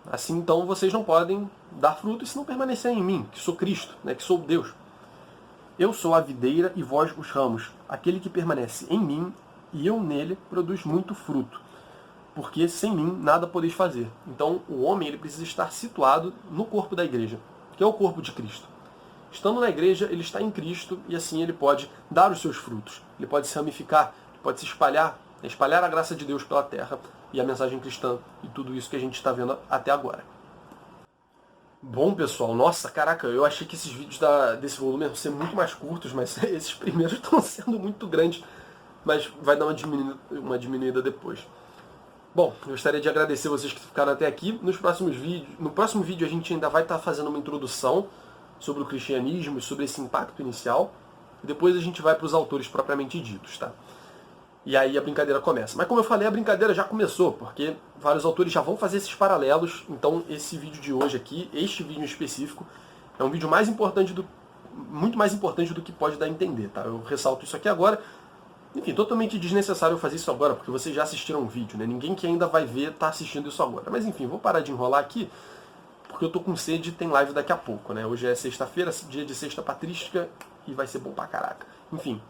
assim então vocês não podem dar fruto se não permanecerem em mim, que sou Cristo, que sou Deus. Eu sou a videira e vós os ramos. Aquele que permanece em mim e eu nele produz muito fruto, porque sem mim nada podeis fazer. Então o homem ele precisa estar situado no corpo da igreja, que é o corpo de Cristo. Estando na igreja, ele está em Cristo e assim ele pode dar os seus frutos. Ele pode se ramificar, ele pode se espalhar a graça de Deus pela terra e a mensagem cristã e tudo isso que a gente está vendo até agora. Bom, pessoal, nossa, caraca, eu achei que esses vídeos desse volume iam ser muito mais curtos, mas esses primeiros estão sendo muito grandes, mas vai dar uma diminuída depois. Bom, eu gostaria de agradecer vocês que ficaram até aqui. No próximo vídeo a gente ainda vai estar fazendo uma introdução sobre o cristianismo e sobre esse impacto inicial. E depois a gente vai para os autores propriamente ditos, tá? E aí a brincadeira começa. Mas como eu falei, a brincadeira já começou, porque vários autores já vão fazer esses paralelos. Então esse vídeo de hoje aqui, este vídeo em específico, é um vídeo muito mais importante do que pode dar a entender, tá? Eu ressalto isso aqui agora. Enfim, totalmente desnecessário eu fazer isso agora, porque vocês já assistiram o vídeo, né? Ninguém que ainda vai ver tá assistindo isso agora. Mas enfim, vou parar de enrolar aqui, porque eu tô com sede e tem live daqui a pouco, né? Hoje é sexta-feira, dia de sexta patrística, e vai ser bom pra caraca. Enfim,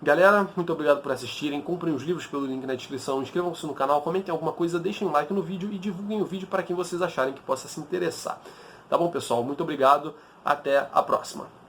galera, muito obrigado por assistirem. Comprem os livros pelo link na descrição, inscrevam-se no canal, comentem alguma coisa, deixem um like no vídeo e divulguem o vídeo para quem vocês acharem que possa se interessar. Tá bom, pessoal? Muito obrigado. Até a próxima.